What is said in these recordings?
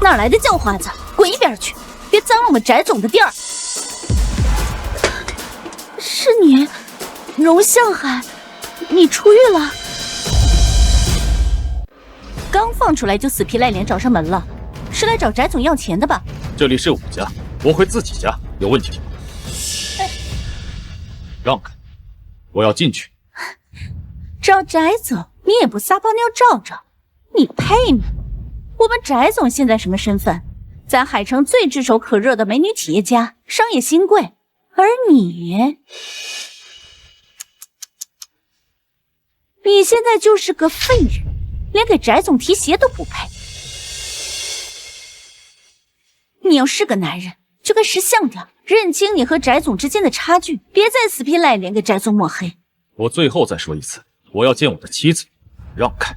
哪来的叫花子？滚一边去！别脏了我们翟总的地儿！是你，荣向海，你出狱了？刚放出来就死皮赖脸找上门了，是来找翟总要钱的吧？这里是我家，我回自己家，有问题吗？让开，我要进去。找翟总，你也不撒泡尿照照，你配吗？我们翟总现在什么身份？咱海城最炙手可热的美女企业家，商业新贵，而你现在就是个废人，连给翟总提鞋都不配。你要是个男人，就该识相点，认清你和翟总之间的差距，别再死皮赖脸给翟总抹黑。我最后再说一次，我要见我的妻子，让开。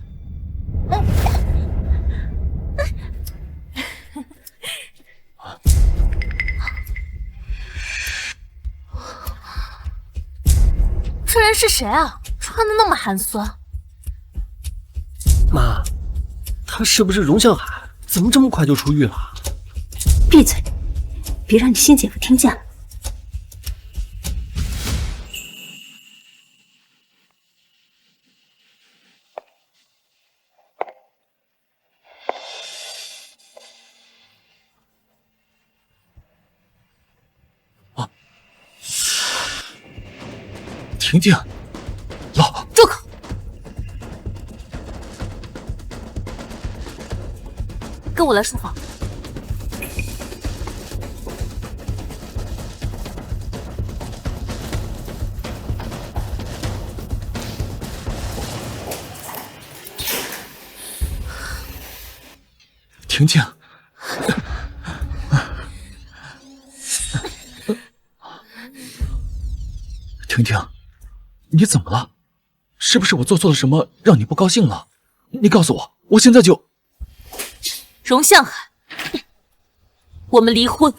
这人是谁啊？穿的那么寒酸。妈，他是不是荣向海？怎么这么快就出狱了？闭嘴，别让你新姐夫听见了。婷婷，住口！跟我来书房。婷婷，婷婷。你怎么了？是不是我做错了什么让你不高兴了？你告诉我，我现在就……荣向海，我们离婚。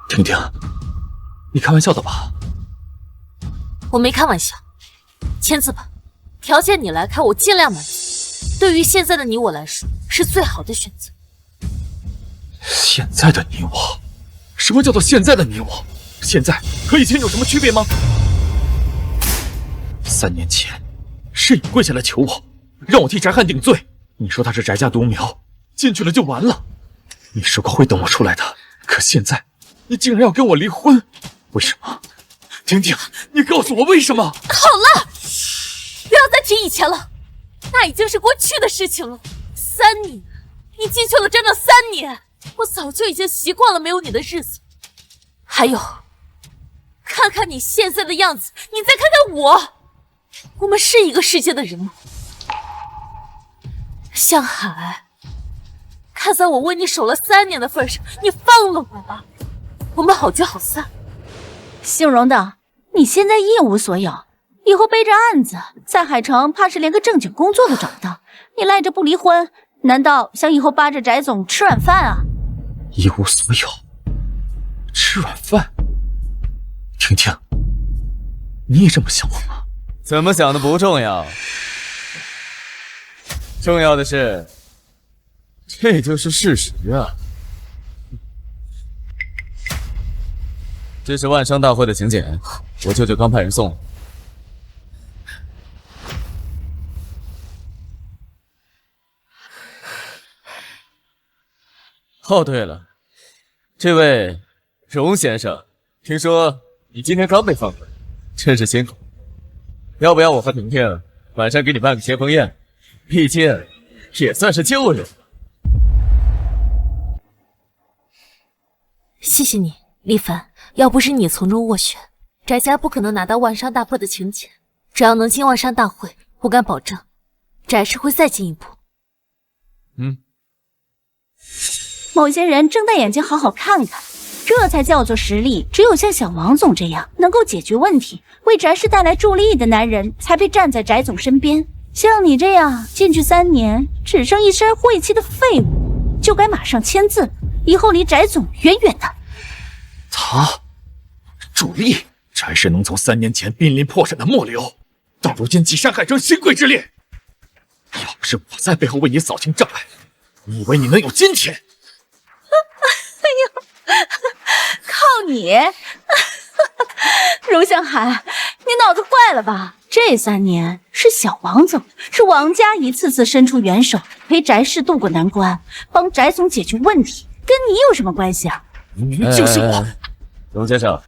婷婷，你开玩笑的吧？我没开玩笑，签字吧。条件你来开，我尽量满足。对于现在的你我来说，是最好的选择。现在的你我，什么叫做现在的你我？现在和以前有什么区别吗？3年前，是你跪下来求我，让我替翟汉顶罪。你说他是翟家独苗，进去了就完了。你说过会等我出来的，可现在你竟然要跟我离婚，为什么？婷婷，你告诉我为什么？好了，不要再提以前了，那已经是过去的事情了。3年，你进去了整整3年。我早就已经习惯了没有你的日子。还有，看看你现在的样子，你再看看我，我们是一个世界的人吗？向海，看在我为你守了3年的份上，你放了我吧，我们好聚好散。姓荣的，你现在一无所有，以后背着案子在海城，怕是连个正经工作都找不到。你赖着不离婚，难道想以后扒着翟总吃软饭啊？一无所有，吃软饭。婷婷，你也这么想我吗？怎么想的不重要，重要的是，这就是事实啊。这是万商大会的请柬，我舅舅刚派人送了。哦，对了，这位荣先生，听说你今天刚被放出来，真是辛苦。要不要我和婷婷晚上给你办个结婚宴？毕竟也算是旧人。谢谢你，丽凡。要不是你从中斡旋，翟家不可能拿到万商大会的请柬。只要能进万商大会，我敢保证，翟氏会再进一步。某些人睁大眼睛好好看看，这才叫做实力。只有像小王总这样能够解决问题，为翟氏带来助力的男人，才配站在翟总身边。像你这样进去3年，只剩一身晦气的废物，就该马上签字，以后离翟总远远的。他助力，翟氏能从3年前濒临破产的末流，到如今既山海城新贵之列。要不是我在背后为你扫清障碍，你以为你能有今天？靠你！荣向海，你脑子坏了吧？这3年是小王总，是王家一次次伸出援手，陪翟氏渡过难关，帮翟总解决问题，跟你有什么关系啊？明明就是我。荣先生，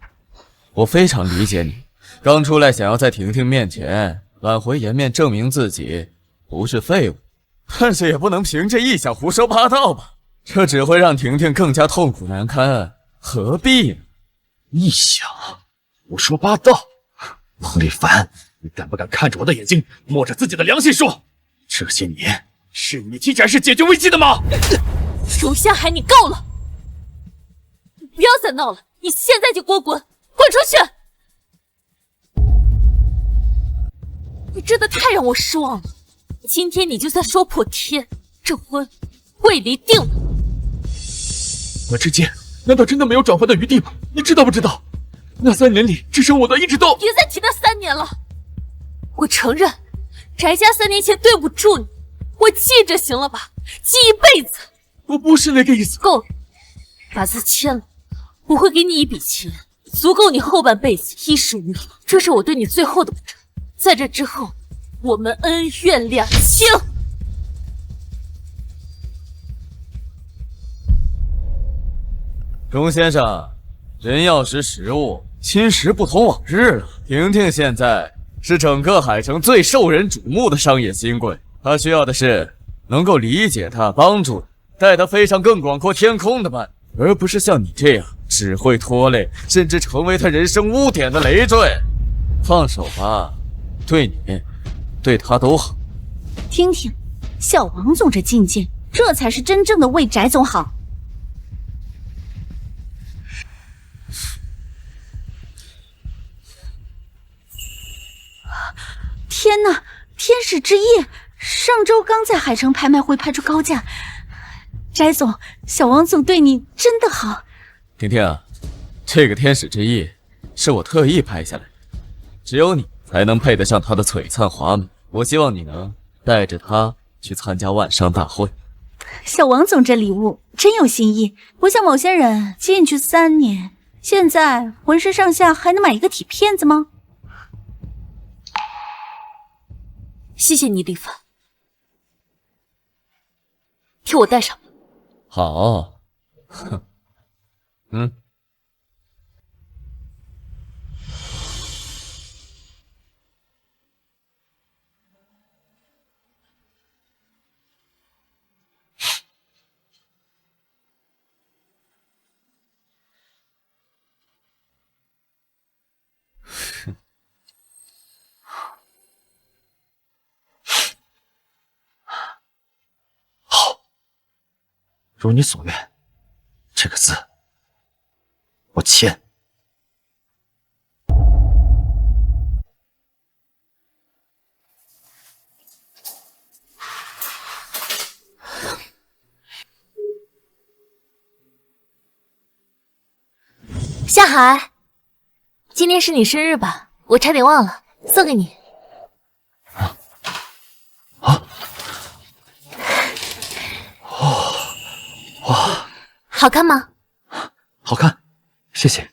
我非常理解你，刚出来想要在婷婷面前挽回颜面，证明自己不是废物，但是也不能凭这一想胡说八道吧？这只会让婷婷更加痛苦难堪，何必呢？一想胡说八道，王立凡，你敢不敢看着我的眼睛，摸着自己的良心说，这些年是你替翟氏解决危机的吗？荣向海，你够了！你不要再闹了，你现在就给我滚，滚出去！你真的太让我失望了。今天你就算说破天，这婚我也离定了。我们之间难道真的没有转圜的余地吗？你知道不知道？那3年里，只剩我的一直都……别再提那3年了。我承认，翟家3年前对不住你，我记着行了吧？记一辈子。我不是那个意思。够了，把字签了，我会给你一笔钱，足够你后半辈子衣食无忧。这是我对你最后的保证。在这之后，我们恩怨两清。钟先生，人要识时务，今时不同往日了。婷婷现在是整个海城最受人瞩目的商业新贵，她需要的是能够理解她、帮助她，带她飞上更广阔天空的伴，而不是像你这样只会拖累，甚至成为她人生污点的累赘。放手吧，对你、对她都好。听听，小王总这境界，这才是真正的为翟总好。天哪！天使之夜，上周刚在海城拍卖会拍出高价。翟总，小王总对你真的好。婷婷，这个天使之翼是我特意拍下来的，只有你才能配得上它的璀璨华美。我希望你能带着它去参加万商大会。小王总这礼物真有新意，不像某些人进去3年，现在浑身上下还能买一个铁片子吗？谢谢你，李凡，替我带上吧。好，哼，如你所愿，这个字我签。夏海，今天是你生日吧？我差点忘了，送给你。哇，好看吗？好看，谢谢。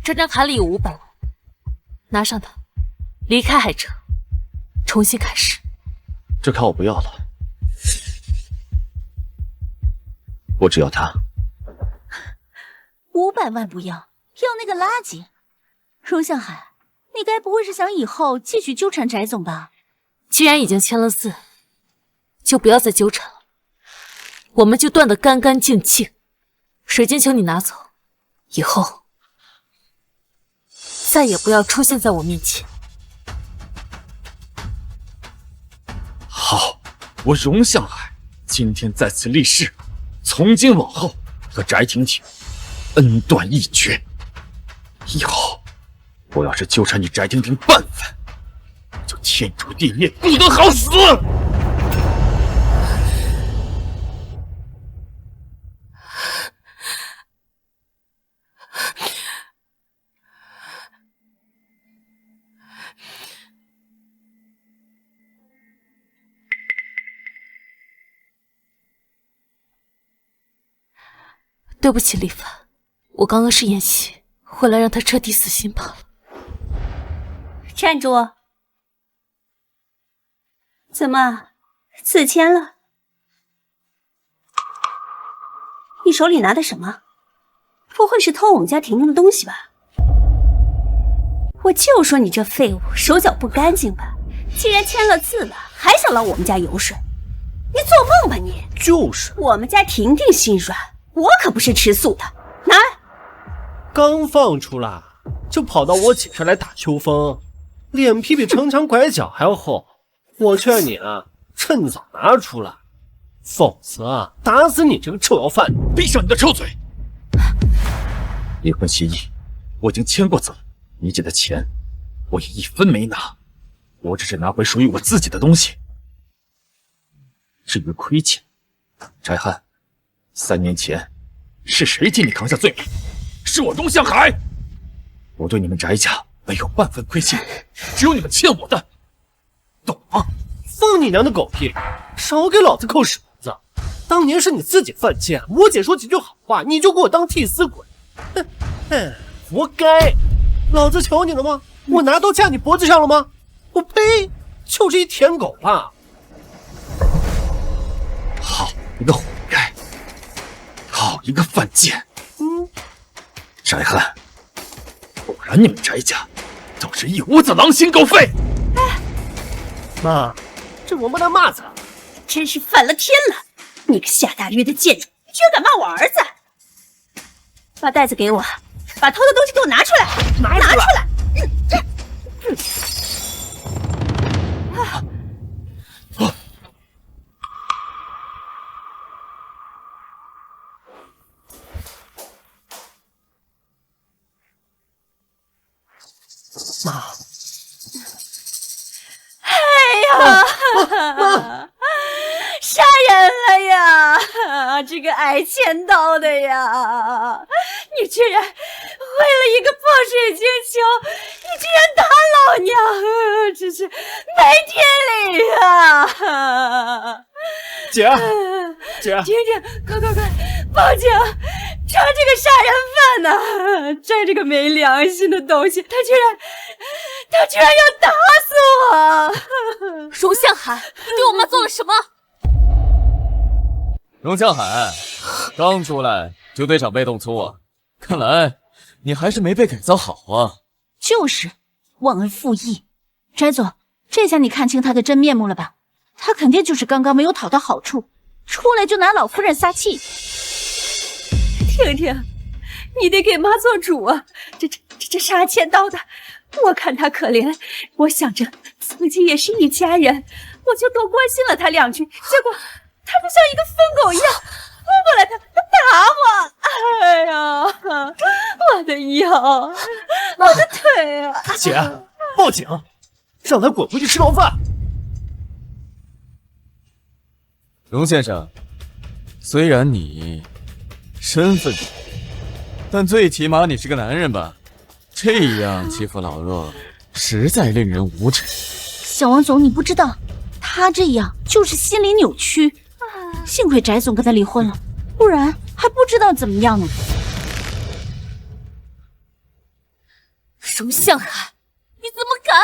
这张卡里有500万，拿上它，离开海城，重新开始。这卡我不要了，我只要它。500万不要，要那个垃圾。荣向海，你该不会是想以后继续纠缠翟总吧？既然已经签了字，就不要再纠缠了，我们就断得干干净净。水晶球你拿走，以后再也不要出现在我面前。好，我荣向海今天在此立誓，从今往后和翟婷婷恩断义绝。以后我要是纠缠你翟婷婷半分，就天诛地灭，不得好死！对不起，李凡，我刚刚是演戏，回来让他彻底死心罢了。站住！怎么，自签了？你手里拿的什么？不会是偷我们家婷婷的东西吧？我就说你这废物，手脚不干净吧？既然签了字了，还想来我们家游说？你做梦吧你！就是，我们家婷婷心软，我可不是吃素的。拿来！刚放出来就跑到我姐这来打秋风，脸皮比城墙拐角还要厚。我劝你啊，趁早拿出来，否则打死你这个臭要饭！闭上你的臭嘴！离婚协议我已经签过字了，你姐的钱我也一分没拿，我只是拿回属于我自己的东西。至于亏欠，翟翰，3年前是谁替你扛下罪名？是我荣向海。我对你们翟家没有半分亏欠，只有你们欠我的，懂吗？放你娘的狗屁！少给老子扣屎盆子！当年是你自己犯贱，我姐说几句好话，你就给我当替死鬼。活该！老子求你了吗？我拿刀架你脖子上了吗？我呸！就是一舔狗吧！好一个活该，好一个犯贱！翟翰，果然你们翟家都是一屋子狼心狗肺！妈，这王八蛋骂咱，真是反了天了！你个下大狱的贱种，居然敢骂我儿子！把袋子给我，把偷的东西给我拿出来！拿出来！妈，妈，杀人了呀！这个挨千刀的呀！你居然为了一个破水晶球，你居然打老娘，真是没天理啊！姐，婷婷，快，报警！抓这个杀人犯呐！这个没良心的东西，他居然要打死我！荣向海，你对我妈做了什么？荣向海，刚出来就对长辈动粗啊！看来你还是没被改造好啊！就是忘恩负义。翟总，这下你看清他的真面目了吧？他肯定就是刚刚没有讨到好处，出来就拿老夫人撒气。婷婷，你得给妈做主啊！这杀千刀的，我看他可怜，我想着曾经也是一家人，我就多关心了他2句，结果他就像一个疯狗一样扑过来，他打我！哎呀，我的腰，我的腿啊！姐，报警，让他滚回去吃牢饭。荣先生，虽然你身份低，但最起码你是个男人吧？这样欺负老弱，实在令人无耻。小王总，你不知道，他这样就是心理扭曲。幸亏翟总跟他离婚了，不然还不知道怎么样呢。荣向海，你怎么敢？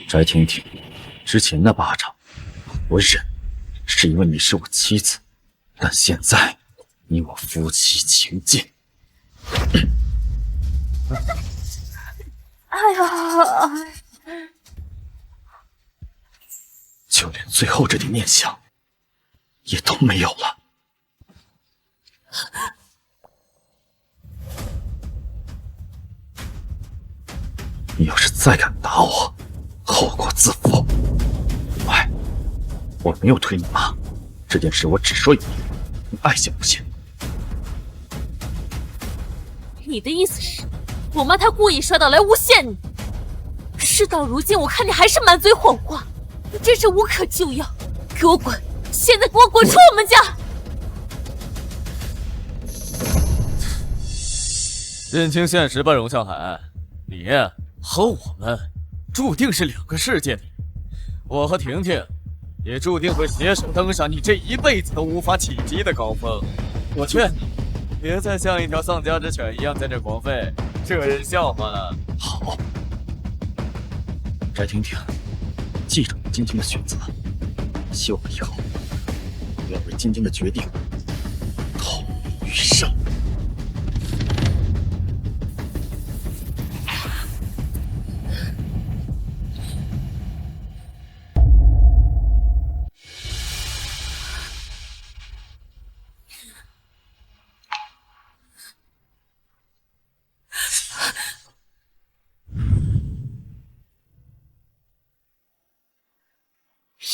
翟婷婷，之前那巴掌我忍，是因为你是我妻子，但现在你我夫妻情尽。哎呀，就连最后这点念想也都没有了。你要是再敢打我，后果自负。喂，我没有推你妈，这件事我只说一遍，你爱信不信。你的意思是，我妈她故意摔倒来诬陷你？事到如今，我看你还是满嘴谎话，你真是无可救药！给我滚！现在给我滚出我们家！认清现实吧，荣笑海，你和我们注定是两个世界里。我和婷婷也注定会携手登上你这一辈子都无法企及的高峰。我劝你，别再像一条丧家之犬一样在这狂吠，这人笑话了。好，翟婷婷，记住晶晶的选择，希望以后不要为晶晶的决定痛不欲生。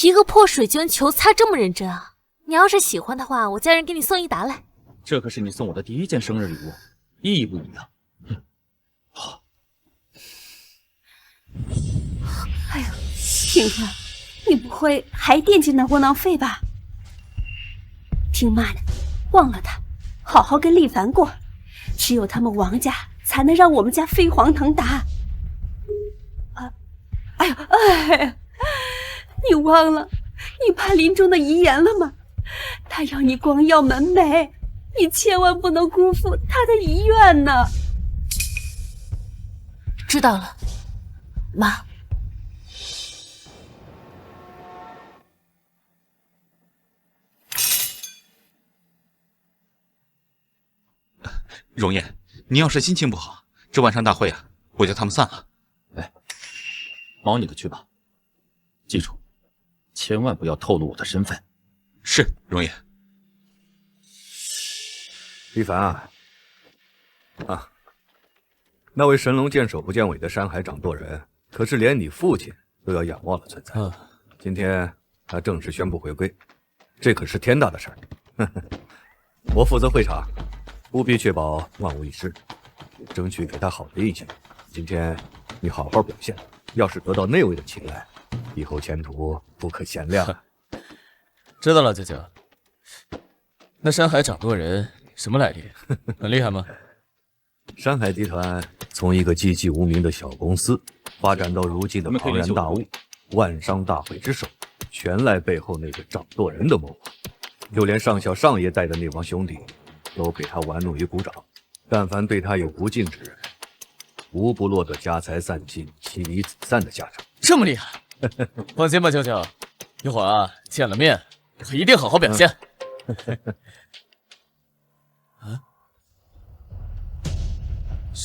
一个破水晶球擦这么认真啊！你要是喜欢的话，我叫人给你送一沓来。这可是你送我的第一件生日礼物，意义不一样。好。哎呦，婷婷，你不会还惦记那窝囊废吧？听妈的，忘了他，好好跟厉凡过。只有他们王家才能让我们家飞黄腾达。哎呦，你忘了你爸临终的遗言了吗？他要你光耀门楣，你千万不能辜负他的遗愿呢。知道了，妈。容颜，你要是心情不好，这晚上大会啊，我叫他们散了。哎，忙你的去吧，记住，千万不要透露我的身份。是，容颜。李凡啊，那位神龙见首不见尾的山海掌舵人，可是连你父亲都要仰望的存在。今天他正式宣布回归，这可是天大的事儿。我负责会场，务必确保万无一失，争取给他好的印象。今天你好好表现，要是得到那位的青睐，以后前途不可限量。知道了，舅舅。那山海掌舵人什么来历？很厉害吗？山海集团从一个寂寂无名的小公司，发展到如今的庞然大物，万商大会之首，全赖背后那个掌舵人的谋划。就连上校上爷带的那帮兄弟，都给他玩弄于股掌。但凡对他有不敬之人，无不落得家财散尽、妻离子散的下场。这么厉害？放心吧，舅舅，一会儿啊见了面，我一定好好表现。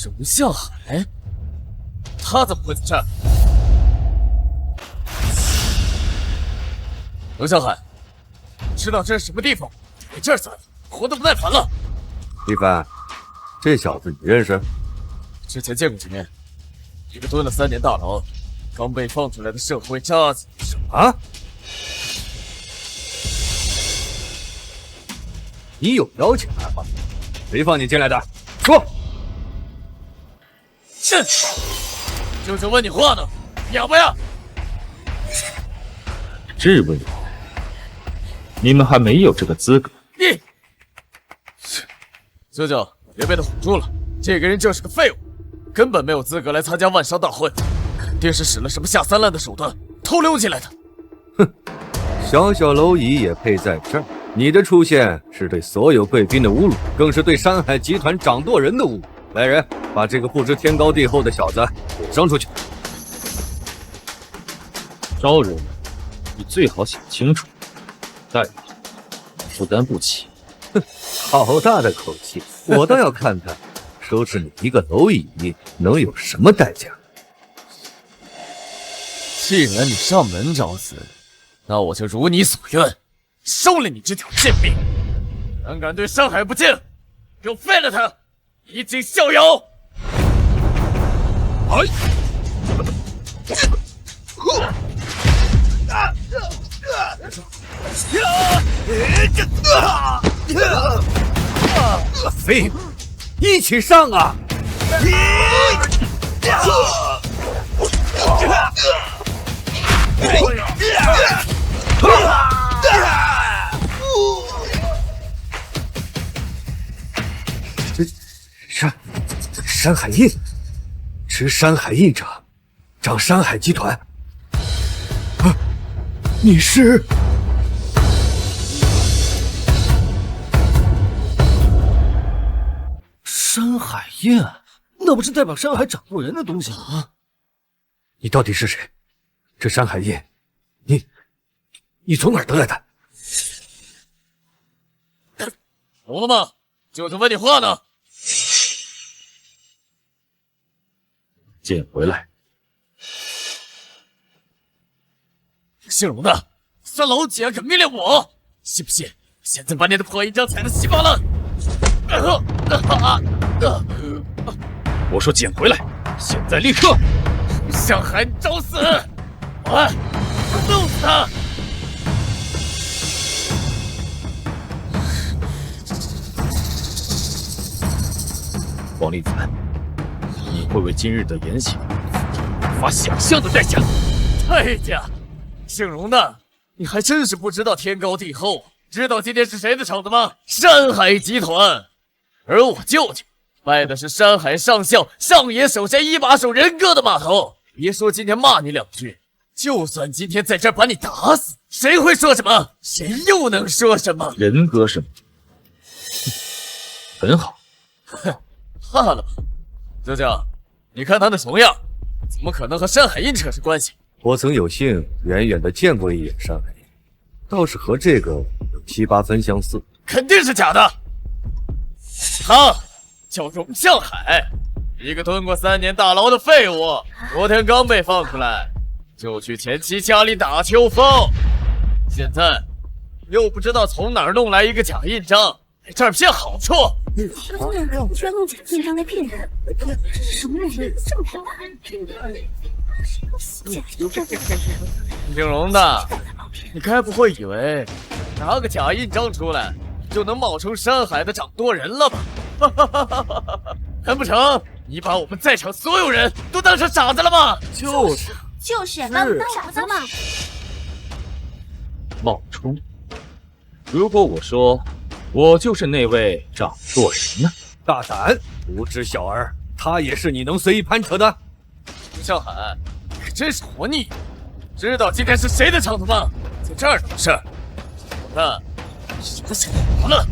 荣笑海，他怎么会在这儿？荣笑海，知道这是什么地方？给这儿散，活得不耐烦了。李凡，这小子你认识？之前见过几面，一个蹲了3年大牢，刚被放出来的社会渣子。啊？你有邀请函吗？谁放你进来的？说。切！舅舅问你话呢，要不要？质问我，你们还没有这个资格。你，舅舅别被他唬住了，这个人就是个废物，根本没有资格来参加万商大会，肯定是使了什么下三滥的手段偷溜进来的。哼，小小蝼蚁也配在这儿？你的出现是对所有贵宾的侮辱，更是对山海集团掌舵人的侮辱。来人，把这个不知天高地厚的小子给扔出去！招人，你最好想清楚，待遇负担不起。哼，好大的口气！我倒要看看，收拾你一个蝼蚁能有什么代价。既然你上门找死，那我就如你所愿，收了你这条贱命。胆敢对山海不敬，给我废了他！以儆效尤！废物，一起上啊！山海印，持山海印者，掌山海集团。啊，你是？山海印，那不是代表山海掌舵人的东西吗？你到底是谁？这山海印，你从哪儿得来的？懂了吗？就是问你话呢。捡回来。姓荣的，算老几敢命令我？信不信现在把你的破印章踩得稀巴烂？我说捡回来，现在立刻！向海，你找死！我弄死他！王立子，你会为今日的言行付出无法想象的代价。代价？姓荣的，你还真是不知道天高地厚。知道今天是谁的场子吗？山海集团。而我舅舅拜的是山海上校上野守斋一把手人哥的码头。别说今天骂你两句，就算今天在这儿把你打死，谁会说什么？谁又能说什么？人哥是吗？很好。哼，怕了吧？舅舅，你看他那怂样，怎么可能和山海印扯上关系？我曾有幸远远的见过一眼山海印，倒是和这个有7、8分相似。肯定是假的。他叫荣向海，一个蹲过3年大牢的废物，昨天刚被放出来，就去前妻家里打秋风，现在又不知道从哪儿弄来一个假印章，来这儿骗好处。居然用假印章来骗人，什么人这么贪婪？假印章，姓荣的，你该不会以为拿个假印章出来就能冒充山海的掌舵人了吧？难不成你把我们在场所有人都当成傻子了吗？就是当傻子嘛。冒充？如果我说我就是那位掌舵人呢？大胆，无知小儿，他也是你能随意攀扯的？吴向海，你可真是活腻！知道今天是谁的场子吗？在这儿懂事。我看你是不是活了？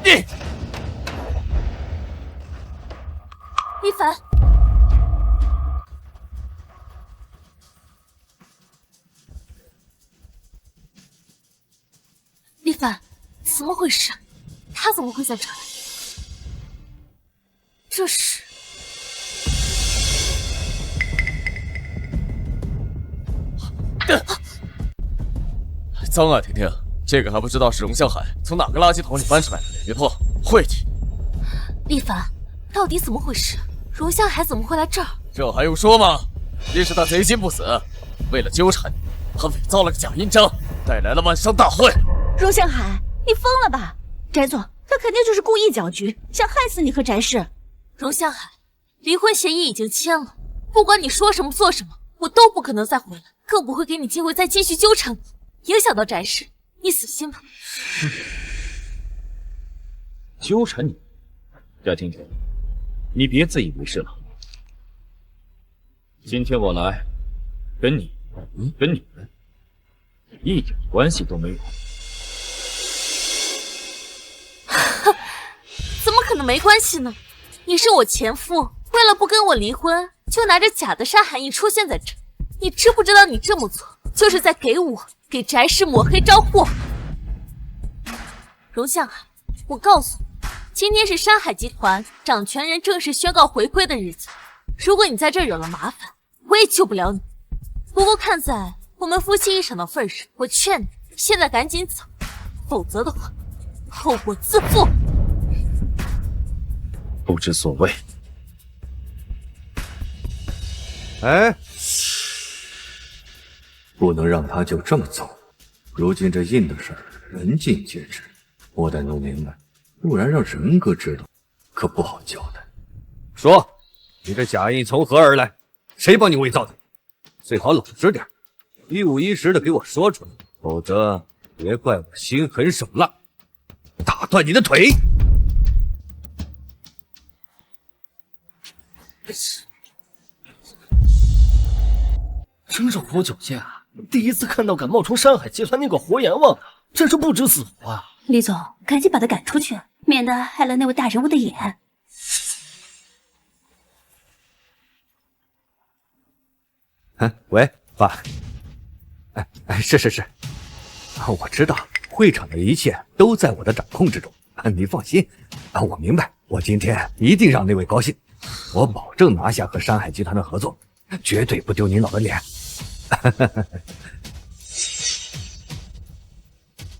你，一凡，一凡，怎么回事？他怎么会在这里？这是……脏啊，婷婷，这个还不知道是荣向海从哪个垃圾桶里翻出来的，别碰，晦气。一凡，到底怎么回事？荣向海怎么会来这儿？这还用说吗？一是他贼心不死，为了纠缠你，他伪造了个假印章，带来了万商大会。荣向海，你疯了吧？翟总，他肯定就是故意搅局，想害死你和翟氏。荣向海，离婚协议已经签了，不管你说什么做什么，我都不可能再回来，更不会给你机会再继续纠缠你，影响到翟氏，你死心吧。纠缠你，翟婷婷，你别自以为是了。今天我来，跟你们一点关系都没有。怎么可能没关系呢？你是我前夫，为了不跟我离婚，就拿着假的山海印出现在这。你知不知道你这么做，就是在给翟氏抹黑招祸？荣向海，我告诉你，今天是山海集团掌权人正式宣告回归的日子。如果你在这惹了麻烦，我也救不了你。不过看在我们夫妻一场的份上，我劝你现在赶紧走，否则的话，后果自负。不知所谓。哎，不能让他就这么走。如今这印的事儿人尽皆知，我得弄明白，不然让仁哥知道，可不好交代。说，你这假印从何而来？谁帮你伪造的？最好老实点，一五一十的给我说出来，否则别怪我心狠手辣，打断你的腿！真是活久见啊！第一次看到敢冒充山海集团那个活阎王的，真是不知死活啊！李总，赶紧把他赶出去，免得害了那位大人物的眼。喂，爸。是，我知道会场的一切都在我的掌控之中，你放心。我明白，我今天一定让那位高兴，我保证拿下和山海集团的合作，绝对不丢您老的脸。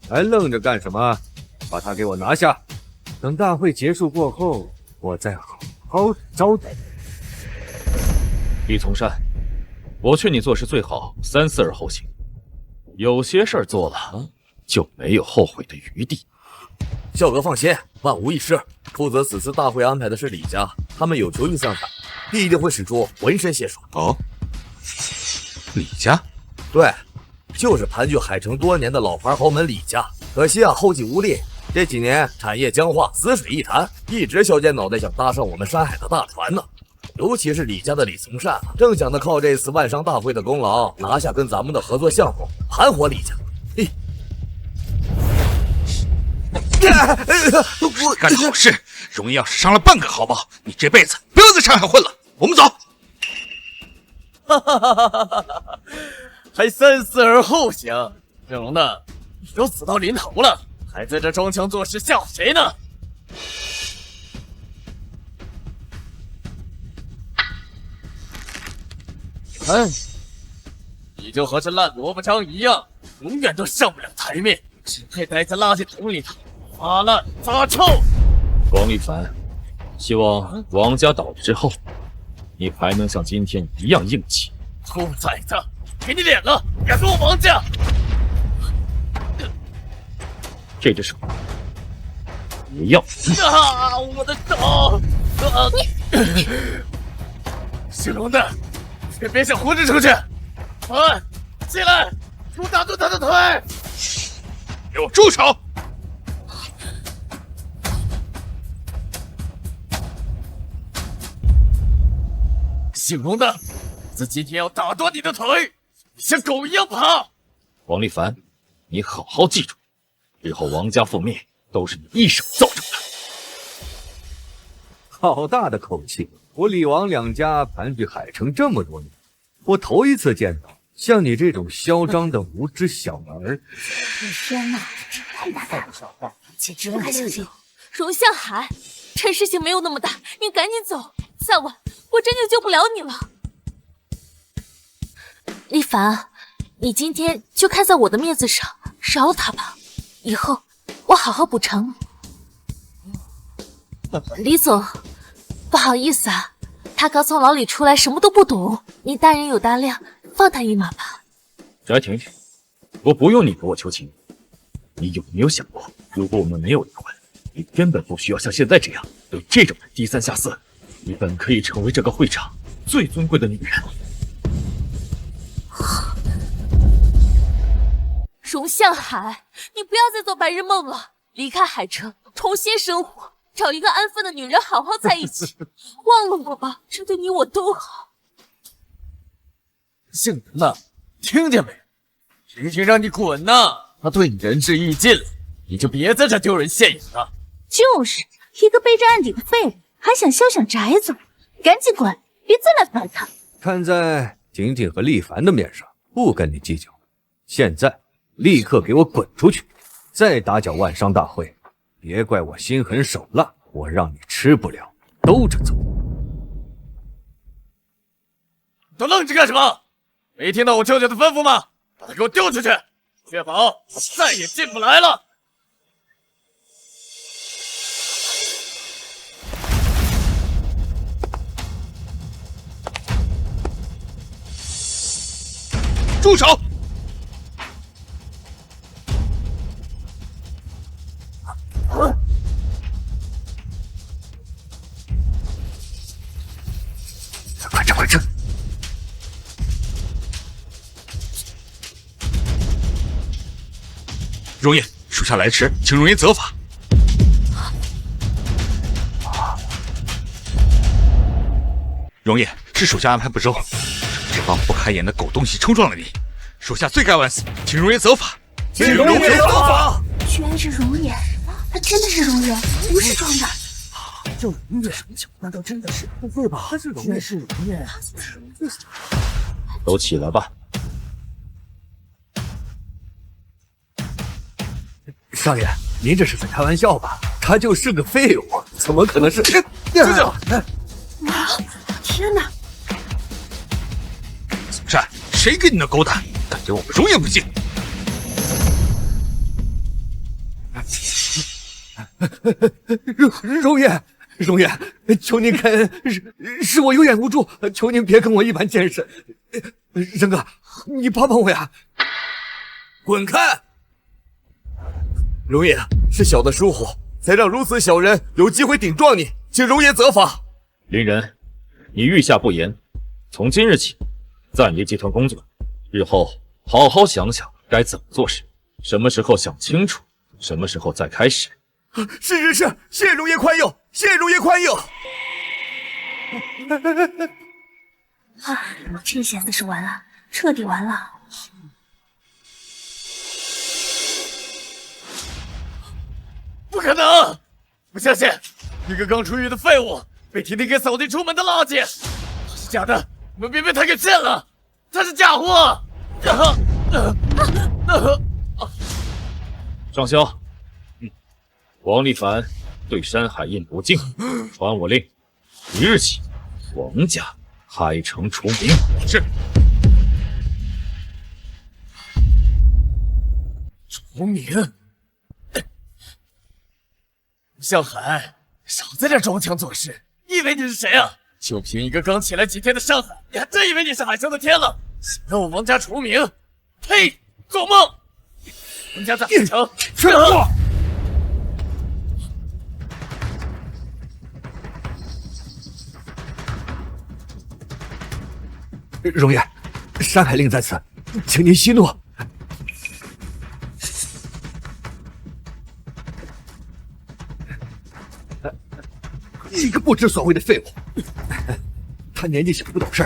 还愣着干什么？把他给我拿下！等大会结束过后，我再好好招待你。李从山，我劝你做事最好三思而后行，有些事儿做了就没有后悔的余地。孝哥放心，万无一失。负责此次大会安排的是李家，他们有求于三海，必定会使出浑身解数。哦，李家？对，就是盘踞海城多年的老牌豪门李家。可惜啊，后继无力。这几年产业僵化，死水一潭，一直削尖脑袋想搭上我们山海的大船呢。尤其是李家的李从善，正想着靠这次万商大会的功劳，拿下跟咱们的合作项目，盘活李家。嘿。干好事，荣耀是伤了半个毫毛，你这辈子不要在上海混了。我们走。还三思而后行，郑龙呢？你都死到临头了，还在这装腔作势吓唬谁呢？你就和这烂萝卜章一样，永远都上不了台面，只配待在垃圾桶里头，发烂发臭。王立凡，希望王家倒了之后，你还能像今天一样硬气。兔崽子，给你脸了，敢动我王家！这只手也要。啊！我的手！姓龙的，可别想活着出去！起来，给我打断他的腿！给我住手！姓龙的，自今天要打断你的腿，像狗一样爬！王立凡，你好好记住，日后王家覆灭都是你一手造成的。好大的口气！我李王两家盘踞海城这么多年，我头一次见到像你这种嚣张的无知小儿。天哪，太大胆了，简直不敢相信！荣向海，趁事情没有那么大，你赶紧走，再晚我真就救不了你了。立凡，你今天就看在我的面子上，饶他吧，以后我好好补偿你。李总，不好意思啊，他刚从牢里出来，什么都不懂，你大人有大量，放他一马吧。翟婷婷，我不用你给我求情，你有没有想过，如果我们没有离婚，你根本不需要像现在这样对这种人低三下四，你本可以成为这个会场最尊贵的女人。荣向海，你不要再做白日梦了，离开海城，重新生活，找一个安分的女人好好在一起，忘了我吧，这对你我都好。姓林的，听见没？婷婷让你滚呐！她对你仁至义尽了，你就别在这丢人现眼了。就是一个背着案底的废物，还想肖想翟总，赶紧滚，别再来烦他。看在婷婷和厉凡的面上，不跟你计较。现在立刻给我滚出去！再打搅万商大会，别怪我心狠手辣，我让你吃不了兜着走。都愣着干什么？没听到我舅舅的吩咐吗？把他给我丢出去，确保他再也进不来了。住手！快撤！容颜，属下来迟，请容颜责罚。容颜，是属下安排不周，这帮不开眼的狗东西冲撞了你，属下罪该万死，请容颜责罚。请容颜责罚！居然是容颜，他真的是容颜，不是装的。就容颜，难道真的是？不会吧？他是容颜，是容颜。都起来吧。少爷，您这是在开玩笑吧？他就是个废物，怎么可能是？住手！天哪！子善，谁给你的狗胆，敢给我们容颜不敬？容颜，求您开恩，是我有眼无珠，求您别跟我一般见识。仁哥，你帮帮我呀！滚开！容颜，是小的疏忽，才让如此小人有机会顶撞你，请容颜责罚。林仁，你御下不严，从今日起暂离集团工作，日后好好想想该怎么做事，什么时候想清楚，什么时候再开始。是，谢谢容颜宽宥，谢谢容颜宽宥。这下子是完了，彻底完了。不可能！不相信，一个刚出狱的废物被婷婷给扫地出门的垃圾，他是假的，你们别被他给骗了，他是假货！上校，王立凡对山海印不敬，传我令，即日起王家开城除名。是。除名？向海，少在这装腔作势！你以为你是谁啊？就凭一个刚起来几天的上海，你还真以为你是海上的天了？想让我王家除名？呸！做梦！王家在海城，撤货！容颜，山海令在此，请您息怒。一个不知所谓的废物，他年纪小不懂事，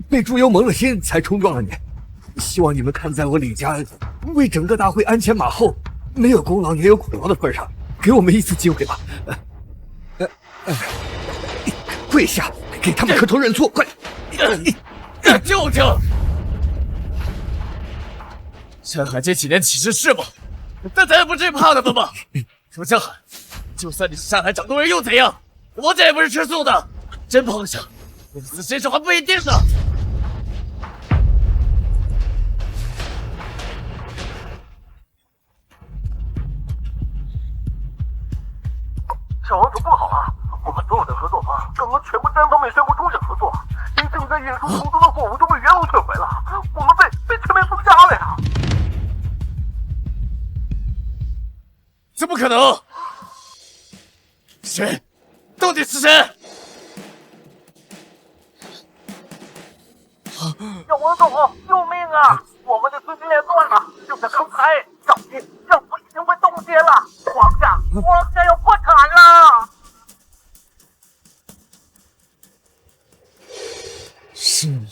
被猪油蒙了心才冲撞了你。希望你们看在我李家为整个大会鞍前马后，没有功劳也有苦劳的份上，给我们一次机会吧。跪下，给他们磕头认错，快！舅舅，山海这几年岂是是吗？但咱也不至于怕他们吧？说江海，就算你是山海掌舵人又怎样？我这也不是吃素的，真碰上，你死谁手还不一定呢。小王主不好啊！我们所有的合作方刚刚全部单方面宣布终止合作，您正在运输出租的货物都被原路退回了，我们被全面封杀了呀！怎么可能？谁？到底是谁？小王总，救命啊！我们的资金链断了，就在刚才，政府已经被冻结了，皇家要破产了！是你，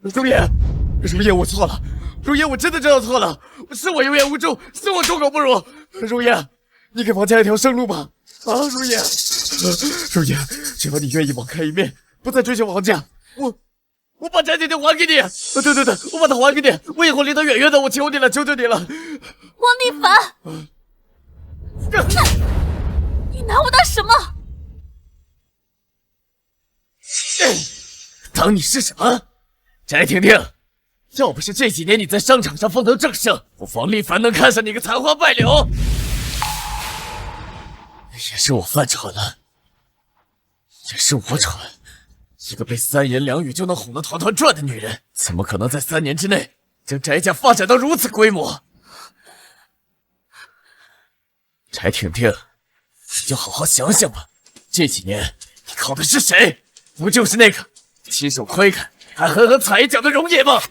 容颜，我错了，容颜，我真的知道错了，是我有眼无珠，是我猪狗不如，容颜，你给王家一条生路吧，啊，容颜，只要你愿意网开一面，不再追求王家，我把翟姐姐还给你，对，我把她还给你，我以后离她远远的，我求你了，求求你了，王立凡，你拿我当什么？当你是什么？翟婷婷，要不是这几年你在商场上风头正盛，我王立凡能看上你个残花败柳？也是我犯蠢了，也是我蠢，一个被三言两语就能哄得团团转的女人，怎么可能在3年之内将翟家发展到如此规模？翟婷婷，你就好好想想吧，这几年你靠的是谁？不就是那个亲手窥看还狠狠踩一脚的容爷吗？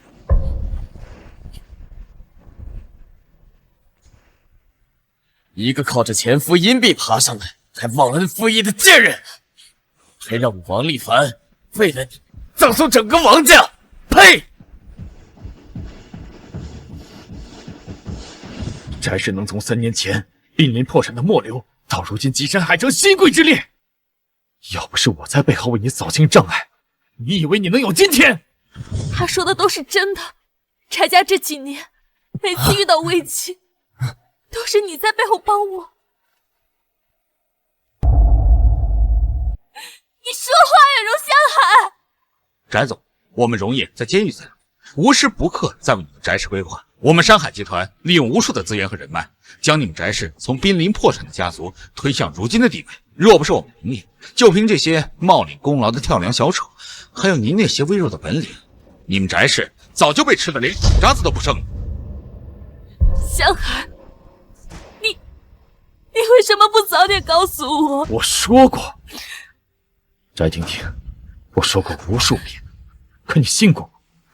一个靠着前夫阴币爬上来，还忘恩负义的贱人，还让我王立凡为了你葬送整个王家！呸！翟氏能从3年前濒临破产的末流，到如今跻身海城新贵之列，要不是我在背后为你扫清障碍，你以为你能有今天？他说的都是真的。翟家这几年，每次遇到危机，都是你在背后帮我。你说话呀，荣香海！翟总，我们荣业在监狱在，无时不刻在为你们翟氏规划。我们山海集团利用无数的资源和人脉，将你们翟氏从濒临破产的家族推向如今的地位。若不是我们荣业，就凭这些冒领功劳的跳梁小丑，还有您那些微弱的本领，你们翟氏早就被吃得连口渣子都不剩了。香海，你为什么不早点告诉我？我说过，翟婷婷，我说过无数遍，可你信过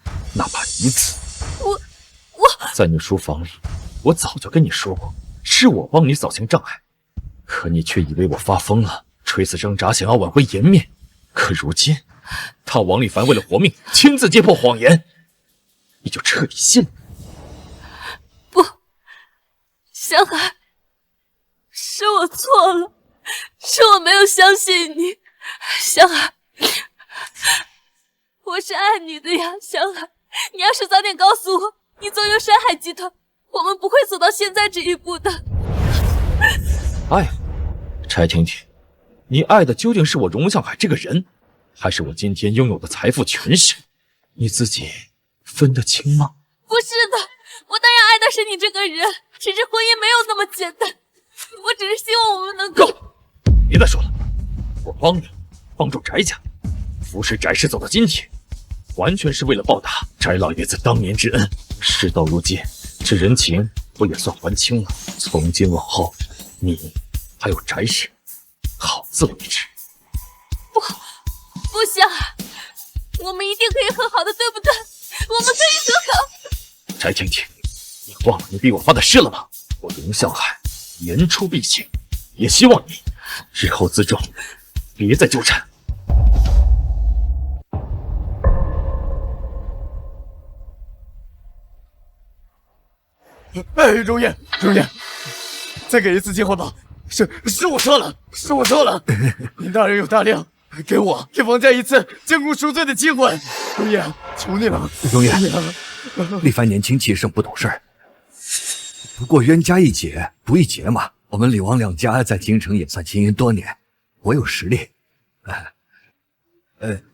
我，哪怕一次。我在你书房里，我早就跟你说过，是我帮你扫清障碍，可你却以为我发疯了，垂死挣扎，想要挽回颜面。可如今，他王立凡为了活命，亲自揭破谎言，你就彻底信了？不，香海，是我错了，是我没有相信你，香海，我是爱你的呀，香海，你要是早点告诉我，你走入山海集团，我们不会走到现在这一步的。爱，翟婷婷，你爱的究竟是我荣向海这个人，还是我今天拥有的财富权势？你自己分得清吗？不是的，我当然爱的是你这个人，只是婚姻没有那么简单。我只是希望我们能够……够，别再说了，我帮你，帮助翟家，扶持翟氏走到今天，完全是为了报答翟老爷子当年之恩。事到如今，这人情不也算还清了？从今往后，你还有翟氏，好自为之。不香海，我们一定可以和好的，对不对？我们可以和好。翟婷婷，你忘了你逼我发的誓了吗？我荣向海言出必行，也希望你日后自重，别再纠缠。哎，容颜，再给一次机会吧。是我错了，是我错了。您大人有大量，给王家一次监控赎罪的机会。容颜，求你了。容颜，立凡年轻气盛，不懂事儿。不过冤家宜解不宜结嘛。我们李王两家在京城也算经营多年，我有实力。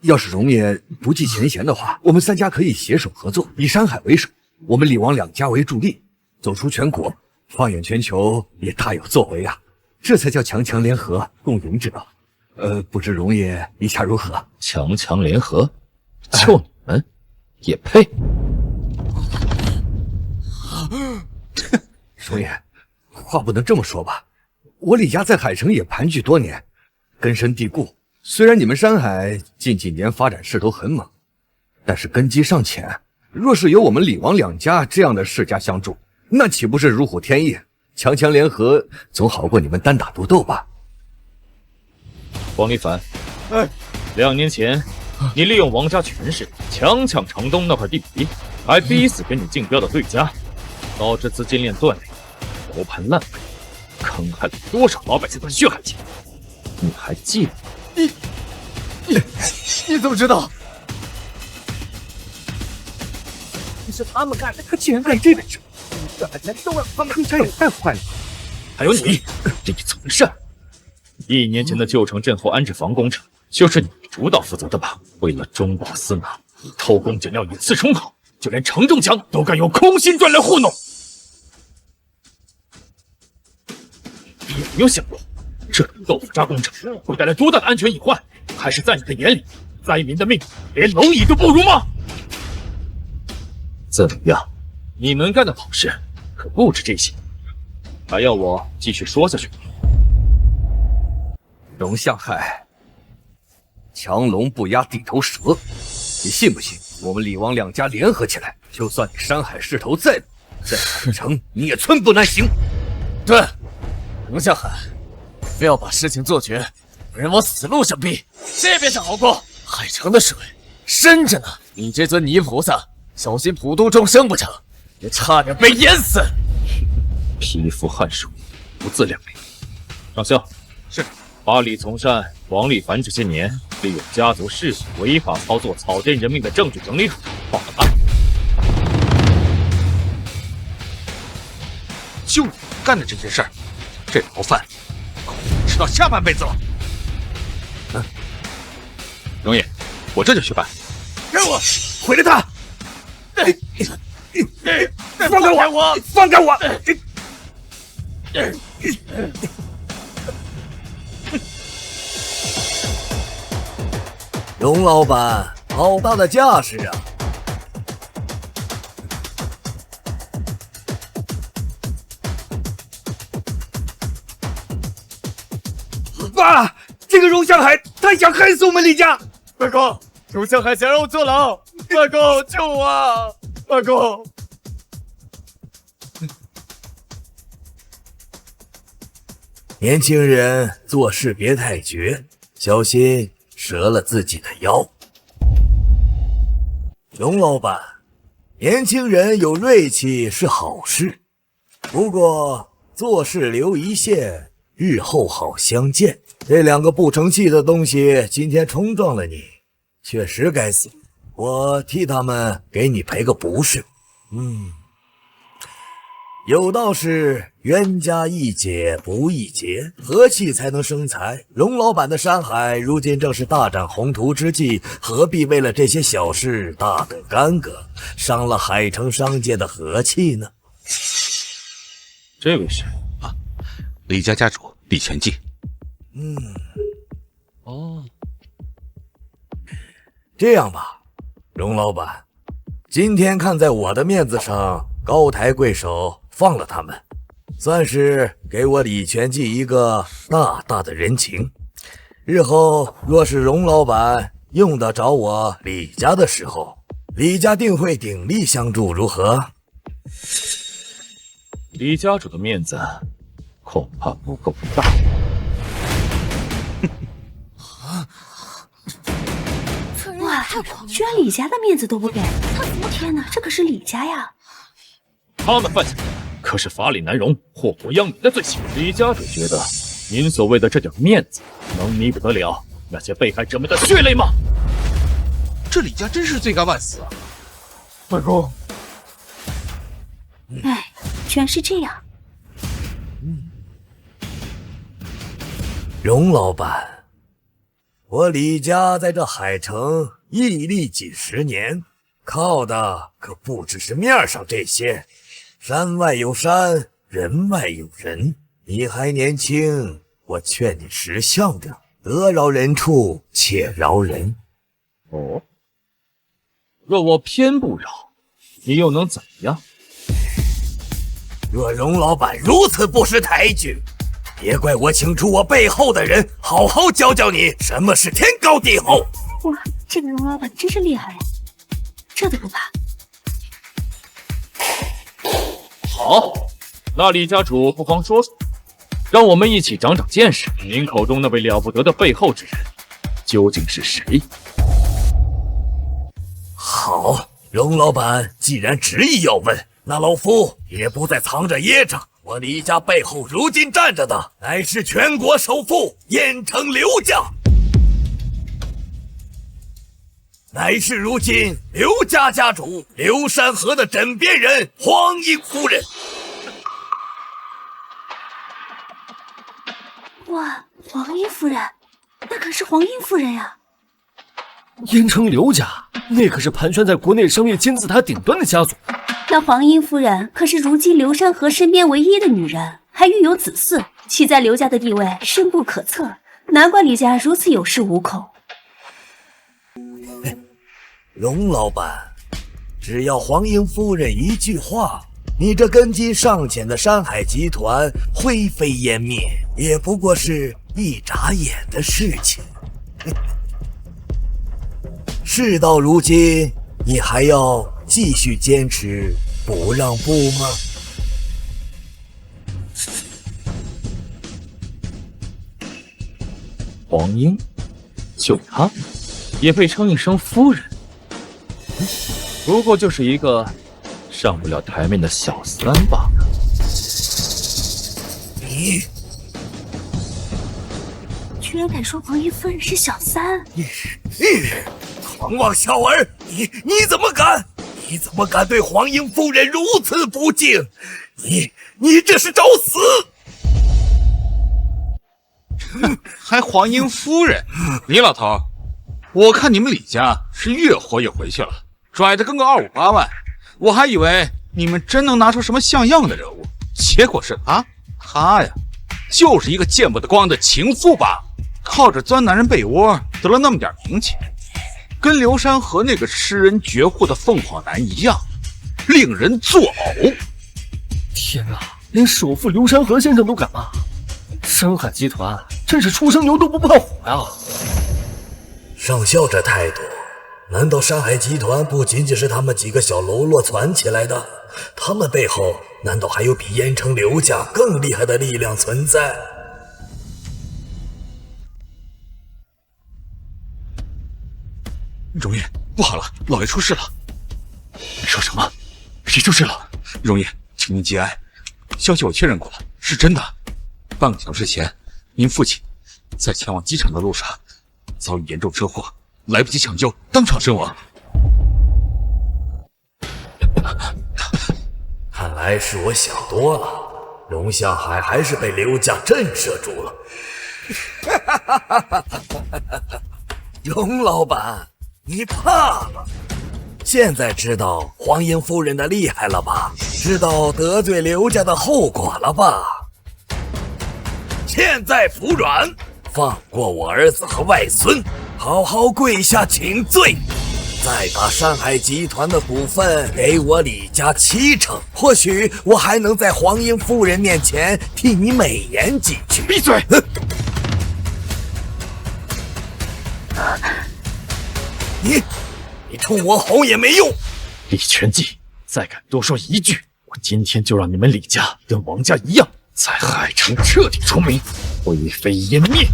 要是容爷不计前嫌的话，我们3家可以携手合作，以山海为首，我们李王两家为助力，走出全国，放眼全球也大有作为啊！这才叫强强联合，共赢之道。不知容爷意下如何？强强联合，就你们也配？容爷，话不能这么说吧？我李家在海城也盘踞多年，根深蒂固。虽然你们山海近几年发展势头很猛，但是根基尚浅。若是有我们李王两家这样的世家相助，那岂不是如虎添翼？强强联合总好过你们单打独斗吧？王立凡，2年前你利用王家权势强抢城东那块地皮，还逼死跟你竞标的对家，导致资金链断裂，楼盘烂尾，坑害了多少老百姓的血汗钱？你还记得？你怎么知道？是他们干的，他竟然干这种事，这还都让他们，这也太坏了。还有你这一从善，1年前的旧城镇后安置房工程就是你主导负责的吧？为了中饱私囊，你偷工减料，以次充好，就连承重墙都敢用空心砖来糊弄。你有没有想过，这种豆腐渣工程会带来多大的安全隐患？还是在你的眼里，灾民的命连蝼蚁都不如吗？怎么样，你能干的好事可不止这些，还要我继续说下去吗？龙向海，强龙不压地头蛇，你信不信？我们李王两家联合起来，就算你山海势头再大，在海城你也寸步难行。对，龙向海，非要把事情做绝，把人往死路上逼，这边是好过。海城的水深着呢，你这尊泥菩萨，小心普度众生不成？也差点被淹死。匹夫汉书，不自量力。上校，是把李从善、王立凡这些年利用家族世俗违法操作草菅人命的证据整理好，放了案。就你干的这些事儿，这牢饭够你吃到下半辈子了。容爷，我这就去办。给我毁了他！放开我！放开我！龙老板，好大的架势啊！爸，这个荣向海，他想害死我们李家！外公，荣向海想让我坐牢，外公救我啊！外公，年轻人做事别太绝，小心折了自己的腰。龙老板，年轻人有锐气是好事，不过做事留一线，日后好相见。这两个不成器的东西今天冲撞了你，确实该死。我替他们给你赔个不是。有道是冤家宜解不宜结，和气才能生财。龙老板的山海如今正是大展宏图之际，何必为了这些小事大动干戈，伤了海城商界的和气呢？这位是李家家主李全记。这样吧，龙老板，今天看在我的面子上，高抬贵手放了他们，算是给我李全记一个大大的人情。日后若是荣老板用得着我李家的时候，李家定会鼎力相助，如何？李家主的面子恐怕不够大。哇，居然李家的面子都不给！天哪，这可是李家呀！他们犯下的可是法理难容、祸国殃民的罪行。李家主觉得，您所谓的这点面子，能弥补得了那些被害者们的血泪吗？这李家真是罪该万死啊！外公，哎，居然是这样。荣老板，我李家在这海城屹立几十年，靠的可不只是面上这些。山外有山，人外有人。你还年轻，我劝你识相点，得饶人处且饶人。哦，若我偏不饶，你又能怎么样？若荣老板如此不识抬举，别怪我请出我背后的人，好好教教你什么是天高地厚。哇，这个荣老板真是厉害呀，这都不怕。好，那李家主不妨说说，让我们一起长长见识。您口中那位了不得的背后之人，究竟是谁？好，荣老板既然执意要问，那老夫也不再藏着掖着。我李家背后如今站着的，乃是全国首富燕城刘家，乃是如今刘家家主刘山河的枕边人黄英夫人。哇，黄英夫人，那可是黄英夫人呀！燕城刘家，那可是盘旋在国内商业金字塔顶端的家族。那黄英夫人可是如今刘山河身边唯一的女人，还育有子嗣，其在刘家的地位深不可测，难怪李家如此有恃无恐。荣老板，只要黄英夫人一句话，你这根基尚浅的山海集团灰飞烟灭，也不过是一眨眼的事情。事到如今，你还要继续坚持不让步吗？黄英，就她，也配称一声夫人？不过就是一个上不了台面的小三罢了。你居然敢说黄衣夫人是小三！狂妄小儿，你怎么敢？你怎么敢对黄英夫人如此不敬？你这是找死！还黄英夫人，李老头，我看你们李家是越活越回去了，拽的跟个258万，我还以为你们真能拿出什么像样的人物，结果是他呀，就是一个见不得光的情妇吧，靠着钻男人被窝得了那么点名气，跟刘山河那个吃人绝户的凤凰男一样，令人作呕。天啊，连首富刘山河先生都敢骂，山海集团真是初生牛犊不怕虎呀！上校这态度，难道山海集团不仅仅是他们几个小喽啰攒起来的？他们背后难道还有比燕城刘家更厉害的力量存在？荣烨，不好了，老爷出事了！你说什么？谁出事了？荣烨，请您节哀，消息我确认过了，是真的。半个小时前，您父亲在前往机场的路上遭遇严重车祸，来不及抢救，当场身亡。看来是我想多了，荣向海还是被刘家震慑住了。荣老板，你怕了？现在知道黄英夫人的厉害了吧？知道得罪刘家的后果了吧？现在服软，放过我儿子和外孙，好好跪下请罪，再把山海集团的股份给我李家70%，或许我还能在黄英夫人面前替你美言几句。闭嘴！你冲我吼也没用。李全记，再敢多说一句，我今天就让你们李家跟王家一样，在海城彻底出名，灰飞烟灭。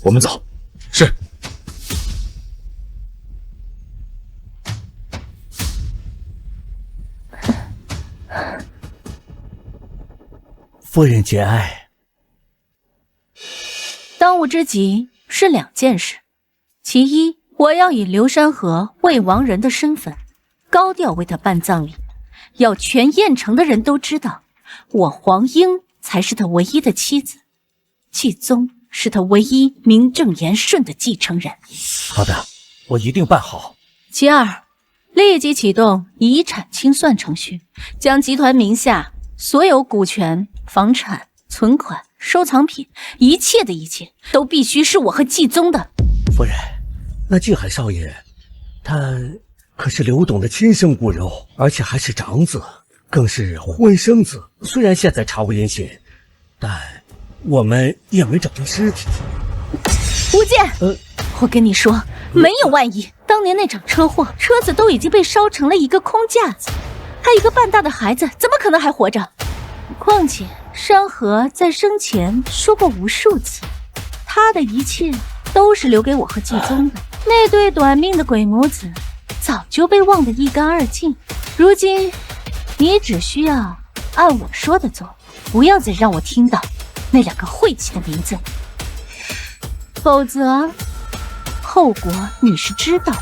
我们走。是。夫人节哀。当务之急是2件事，其一，我要以刘山河未亡人的身份，高调为他办葬礼，要全燕城的人都知道，我黄英才是他唯一的妻子，季宗是他唯一名正言顺的继承人。好的，我一定办好。其二，立即启动遗产清算程序，将集团名下所有股权、房产、存款、收藏品，一切的一切都必须是我和季宗的。夫人，那静海少爷，他可是刘董的亲生骨肉，而且还是长子，更是婚生子。虽然现在查无音信，但我们也没找到尸体。吴健，我跟你说，没有万一。当年那场车祸，车子都已经被烧成了一个空架子，还有一个半大的孩子，怎么可能还活着？况且山河在生前说过无数次，他的一切都是留给我和季宗的。那对短命的鬼母子早就被忘得一干二净，如今你只需要按我说的做，不要再让我听到那2个晦气的名字，否则后果你是知道的。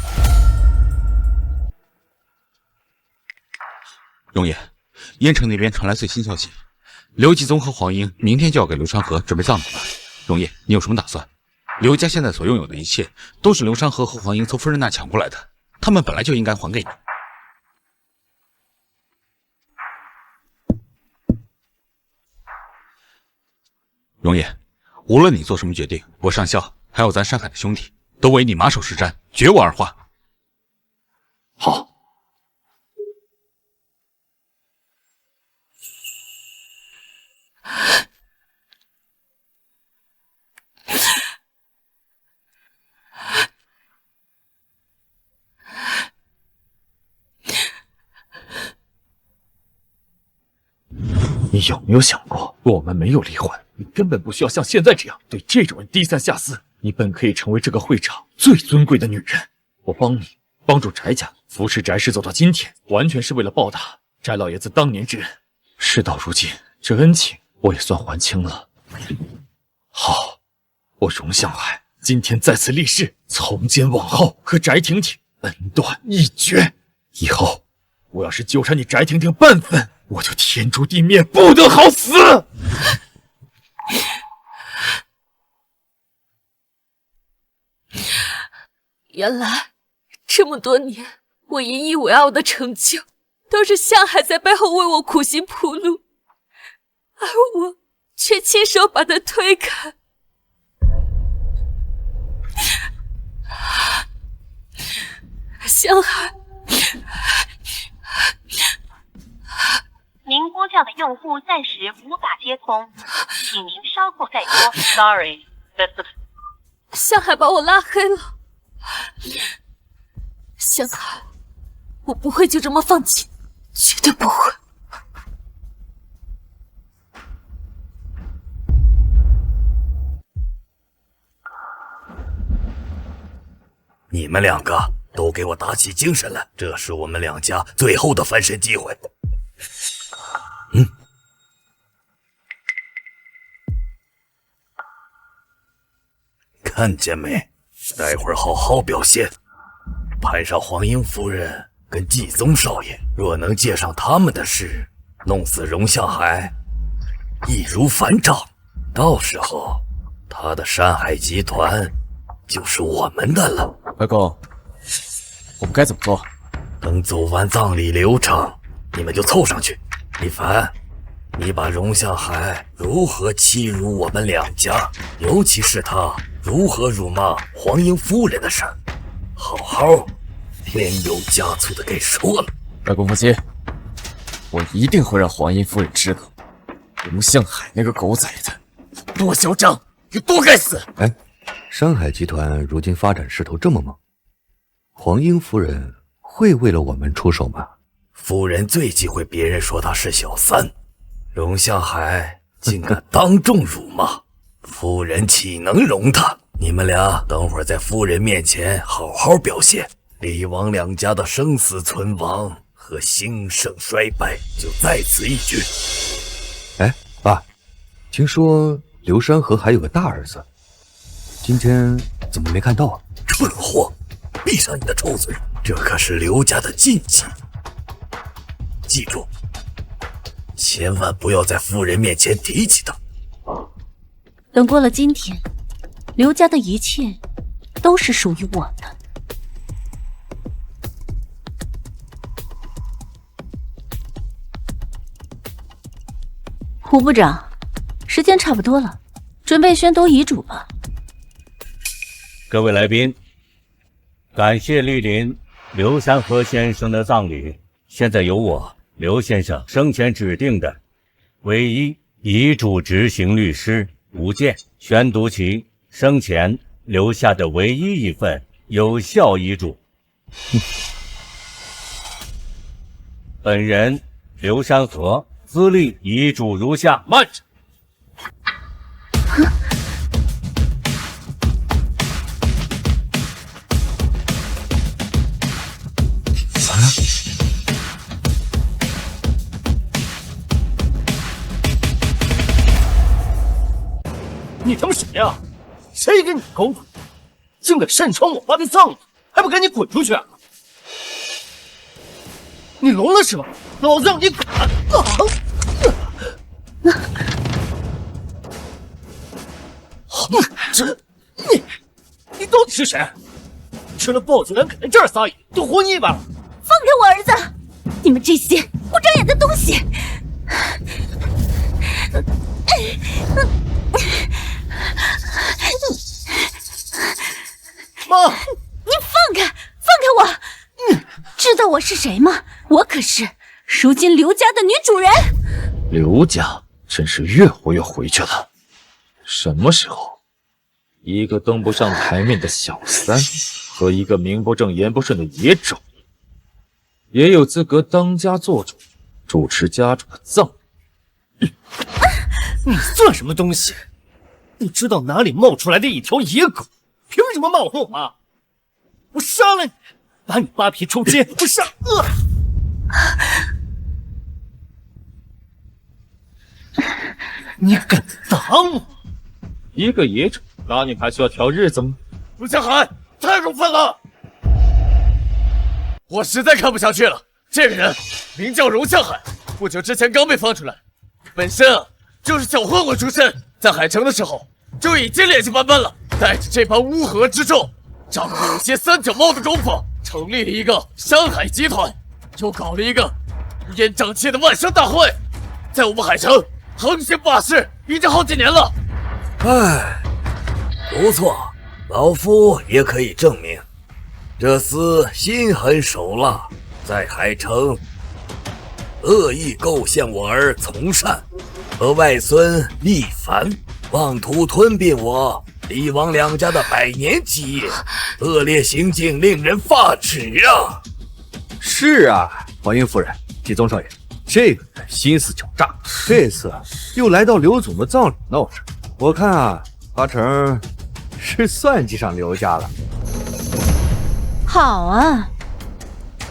荣烨，燕城那边传来最新消息，刘继宗和黄英明天就要给刘山河准备葬礼了。荣烨，你有什么打算？刘家现在所拥有的一切都是刘山河和黄英从夫人那抢过来的，他们本来就应该还给你。荣烨，无论你做什么决定，我上校还有咱山海的兄弟，都为你马首是瞻，绝无二话。好。你有没有想过，我们没有离婚，你根本不需要像现在这样对这种人低三下四。你本可以成为这个会场最尊贵的女人。我帮助翟家扶持翟氏走到今天，完全是为了报答翟老爷子当年之恩。事到如今，这恩情我也算还清了。好，我荣向海今天在此立誓，从今往后和翟婷婷恩断义绝。以后我要是纠缠你翟婷婷半分，我就天诛地灭，不得好死！原来这么多年，我引以为傲的成就，都是向海在背后为我苦心铺路，而我却亲手把他推开。向海，您拨叫的用户暂时无法接通，请您稍后再拨。Sorry， 向海把我拉黑了。向海，我不会就这么放弃，绝对不会。你们两个都给我打起精神来，这是我们两家最后的翻身机会。看见没？待会儿好好表现。攀上黄英夫人跟季宗少爷，若能借上他们的势，弄死荣向海，易如反掌。到时候，他的山海集团就是我们的了。外公，我们该怎么做？等走完葬礼流程，你们就凑上去。李凡，你把荣向海如何欺辱我们两家，尤其是他如何辱骂黄英夫人的事，好好添油加醋的给说了。外公放心，我一定会让黄英夫人知道，荣向海那个狗崽子有多嚣张，有多该死。哎，山海集团如今发展势头这么猛，黄英夫人会为了我们出手吗？夫人最忌讳别人说她是小三，荣向海竟敢当众辱骂，夫人岂能容他？你们俩等会儿在夫人面前好好表现，李王两家的生死存亡和兴盛衰败就在此一举。哎，爸，听说刘山河还有个大儿子，今天怎么没看到啊？蠢货，闭上你的臭嘴，这可是刘家的禁忌。记住，千万不要在夫人面前提起他。等过了今天，刘家的一切都是属于我的。胡部长，时间差不多了，准备宣读遗嘱吧。各位来宾，感谢莅临刘山河先生的葬礼。现在由我刘先生生前指定的唯一遗嘱执行律师吴健宣读其生前留下的唯一一份有效遗嘱。本人刘山河资立遗嘱如下。慢着！你他妈谁呀？谁给你狗腿，竟敢擅闯我爸的葬礼，还不赶紧滚出去啊！你聋了是吧？老子让你滚！你到底是谁？吃了豹子胆敢在这儿撒野，就活腻歪了！放开我儿子！你们这些不长眼的东西！妈！你放开我！知道我是谁吗？我可是如今刘家的女主人。刘家真是越活越回去了。什么时候，一个登不上台面的小三和一个名不正言不顺的野种，也有资格当家做主，主持家主的葬礼？你算什么东西？不知道哪里冒出来的一条野狗，凭什么冒充我妈？我杀了你，把你扒皮抽筋！我杀！你敢打我？一个野种拉你还需要挑日子吗？陆江海，太过分了！我实在看不下去了。这个人名叫荣向海，不久之前刚被放出来，本身就是小混混出身，在海城的时候就已经劣迹斑斑了，带着这帮乌合之众，掌握有些三脚猫的功夫，成立了一个山海集团，又搞了一个乌烟瘴气的万商大会，在我们海城横行霸市已经好几年了。哎，不错，老夫也可以证明，这厮心狠手辣，在海城恶意构陷我儿从善和外孙厉凡，妄图吞并我李王两家的百年基业，恶劣行径令人发指啊！是啊，黄英夫人，季宗少爷，这个人心思狡诈，这次又来到刘总的葬礼闹事，我看啊，八成是算计上刘家了。好啊，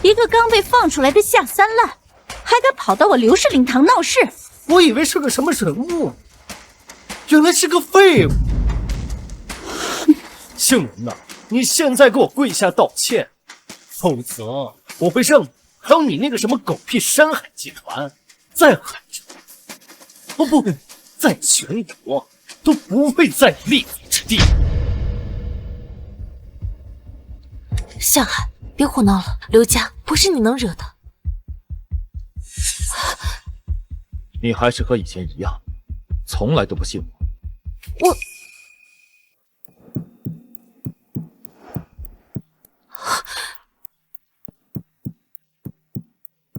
一个刚被放出来的下三滥，还敢跑到我刘氏灵堂闹事！我以为是个什么人物，原来是个废物。姓龙的，你现在给我跪下道歉，否则我会让你还有你那个什么狗屁山海集团在海城，不，在全国都不会再有立足之地。向海，别胡闹了，刘家不是你能惹的。你还是和以前一样，从来都不信我。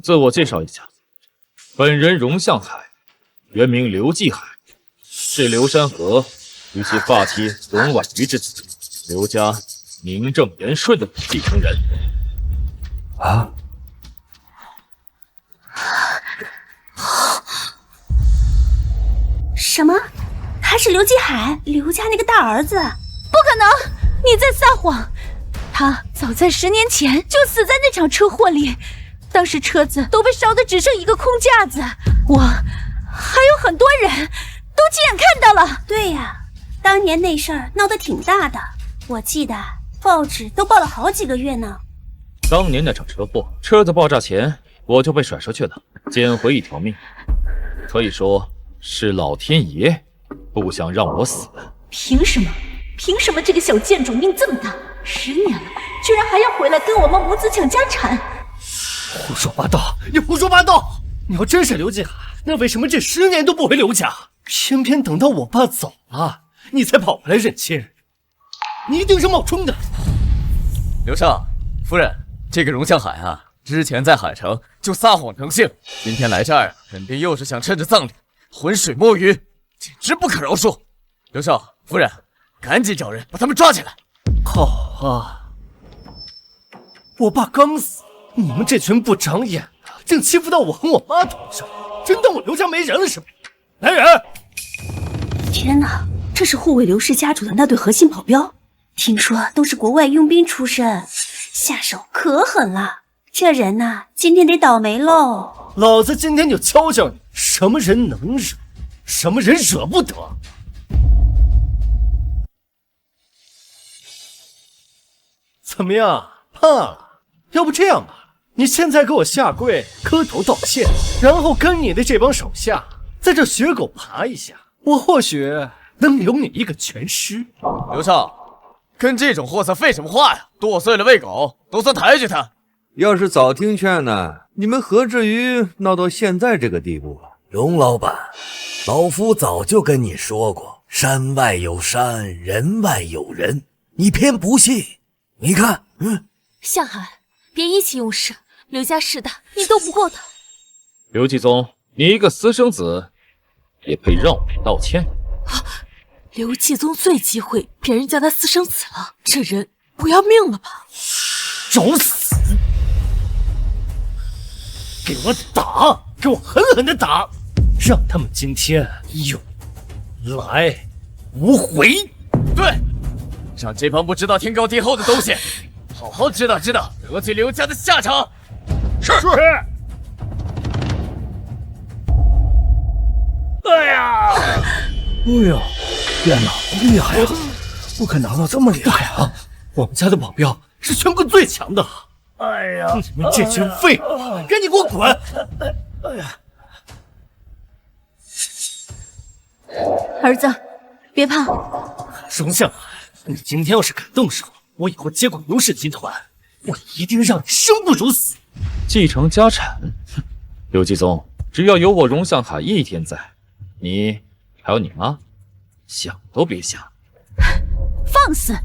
自我介绍一下，本人荣向海，原名刘继海，是刘山河与其发妻龙婉瑜之子，刘家名正言顺的继承人。啊！什么？他是刘继海，刘家那个大儿子？不可能！你在撒谎！他早在10年前就死在那场车祸里，当时车子都被烧得只剩一个空架子，我还有很多人都亲眼看到了。对呀，当年那事儿闹得挺大的，我记得报纸都报了好几个月呢。当年那场车祸，车子爆炸前我就被甩出去了，捡回一条命，可以说是老天爷不想让我死。凭什么？凭什么这个小贱种命这么大？10年了，居然还要回来跟我们母子抢家产！胡说八道！你胡说八道！你要真是刘继海，那为什么这10年都不回刘家？偏偏等到我爸走了，你才跑回来认亲？你一定是冒充的！刘少夫人，这个荣向海啊，之前在海城就撒谎成性，今天来这儿肯定又是想趁着葬礼浑水摸鱼，简直不可饶恕！刘少夫人，赶紧找人把他们抓起来！好啊，我爸刚死，你们这群不长眼的，正欺负到我和我妈头上，真当我刘家没人了是吗？来人！天哪，这是护卫刘氏家主的那对核心保镖，听说都是国外佣兵出身，下手可狠了。这人呐，今天得倒霉喽！老子今天就教教你，什么人能惹，什么人惹不得。怎么样，怕了？要不这样吧，你现在给我下跪磕头道歉，然后跟你的这帮手下在这血狗爬一下，我或许能留你一个全尸。刘少，跟这种货色废什么话呀？剁碎了喂狗都算抬举他。要是早听劝呢，你们何至于闹到现在这个地步啊？荣老板，老夫早就跟你说过，山外有山，人外有人，你偏不信。你看，向海，别意气用事，刘家势大，你斗不过他。刘继宗，你一个私生子，也配让我道歉？刘继宗最忌讳别人叫他私生子了，这人不要命了吧？找死！给我打！给我狠狠的打！让他们今天有来无回！对，让这帮不知道天高地厚的东西好好知道知道得罪刘家的下场。是。哎呀！哎呀，天哪，厉害啊！不可能啊，这么厉害啊！我们家的保镖是全国最强的。哎呀，你们这群废物，赶紧给我滚！哎呀！儿子，别怕。荣相，你今天要是敢动手，我以后接管刘氏集团，我一定让你生不如死。继承家产，刘继宗，只要有我荣向海一天在，你还有你妈，想都别想。放肆！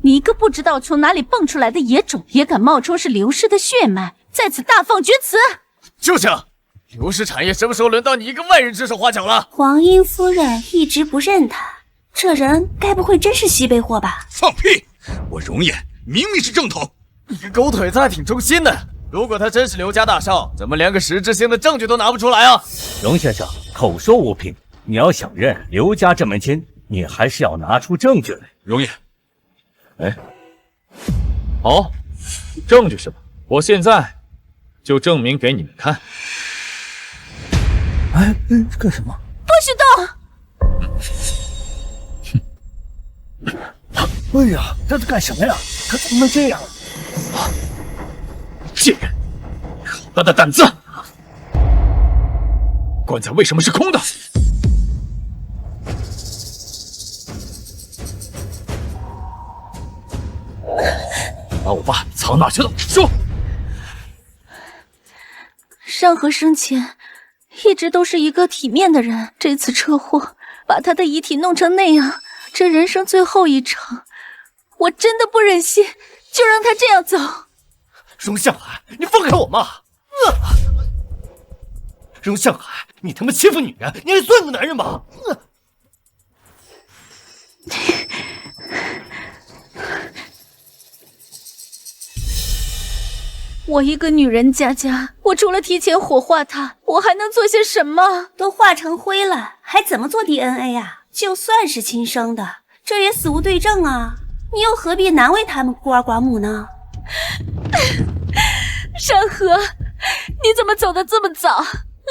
你一个不知道从哪里蹦出来的野种，也敢冒充是刘氏的血脉，在此大放厥词！就是，刘氏产业什么时候轮到你一个外人指手画脚了？皇英夫人一直不认他，这人该不会真是西北货吧？放屁！我容颜明明是正统。你个狗腿子还挺忠心的。如果他真是刘家大少，怎么连个实质性的证据都拿不出来啊？荣先生口说无凭，你要想认刘家这门亲，你还是要拿出证据来。容颜，好，证据是吧？我现在就证明给你们看。干什么？不许动！哎呀，他在干什么呀？他怎么能这样？贱人，好大的胆子！棺材为什么是空的？把我爸藏哪去了？说！山河生前一直都是一个体面的人，这次车祸把他的遗体弄成那样，这人生最后一程，我真的不忍心就让他这样走。荣向海，你放开我妈！荣向海，你他妈欺负女人，你还算个男人吗？我一个女人家家，我除了提前火化她，我还能做些什么？都化成灰了，还怎么做 DNA 啊？就算是亲生的，这也死无对证啊！你又何必难为他们孤儿寡母呢？山河，你怎么走得这么早，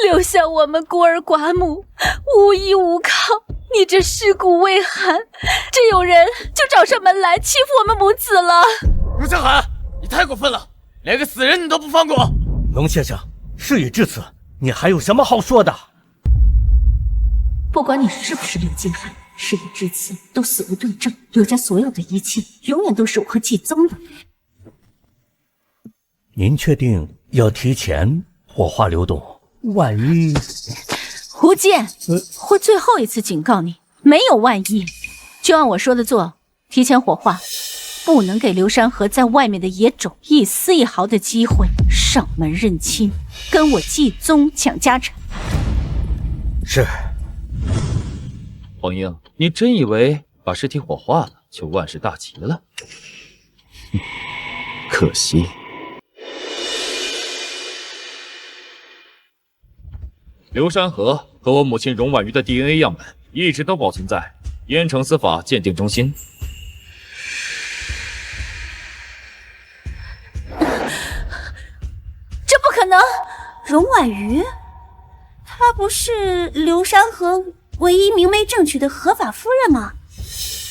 留下我们孤儿寡母，无依无靠？你这尸骨未寒，这有人就找上门来欺负我们母子了。荣向海，你太过分了！连个死人你都不放过！龙先生，事已至此，你还有什么好说的？不管你是不是刘金海，事已至此，都死无对证。刘家所有的一切，永远都是我和季宗的。您确定要提前火化刘董？万一……胡建，我最后一次警告你，没有万一，就按我说的做，提前火化。不能给刘山河在外面的野种一丝一毫的机会上门认亲，跟我季宗抢家产。是。黄英，你真以为把尸体火化了就万事大吉了？可惜。刘山河和我母亲荣婉瑜的 DNA 样本一直都保存在燕城司法鉴定中心。这不可能！荣婉瑜，她不是刘山河唯一明媒正娶的合法夫人吗？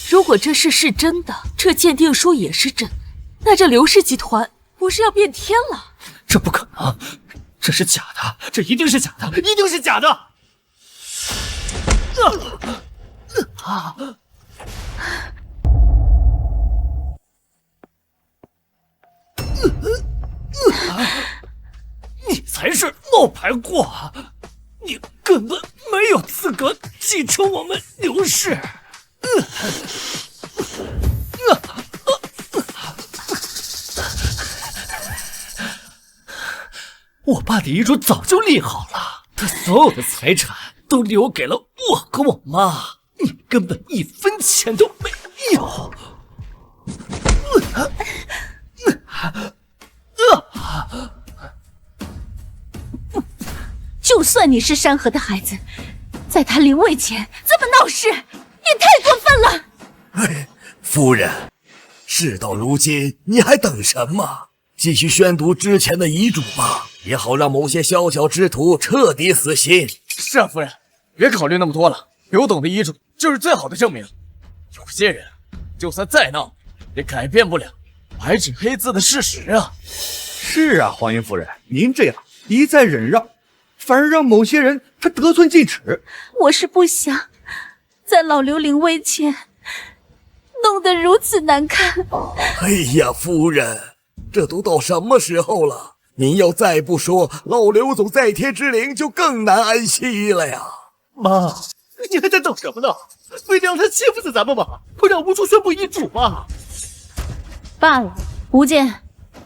如果这事是真的，这鉴定书也是真，那这刘氏集团不是要变天了？这不可能，这是假的，这一定是假的，一定是假的！你才是冒牌货，你根本没有资格继承我们刘氏。我爸的遗嘱早就立好了，他所有的财产都留给了我和我妈，你根本一分钱都没有。就算你是山河的孩子，在他临位前这么闹事，也太过分了。哎，夫人，事到如今，你还等什么？继续宣读之前的遗嘱吧，也好让某些宵小之徒彻底死心。是啊，夫人，别考虑那么多了。刘董的遗嘱就是最好的证明。有些人，就算再闹，也改变不了白纸黑字的事实啊。是啊，皇英夫人，您这样一再忍让，反而让某些人他得寸进尺。我是不想在老刘临位前弄得如此难看。哎呀，夫人，这都到什么时候了？您要再不说，老刘总在天之灵就更难安息了呀。妈，你还在等什么呢？非得让他欺负死咱们吗？快让吴处宣布遗嘱吧。罢了，吴健，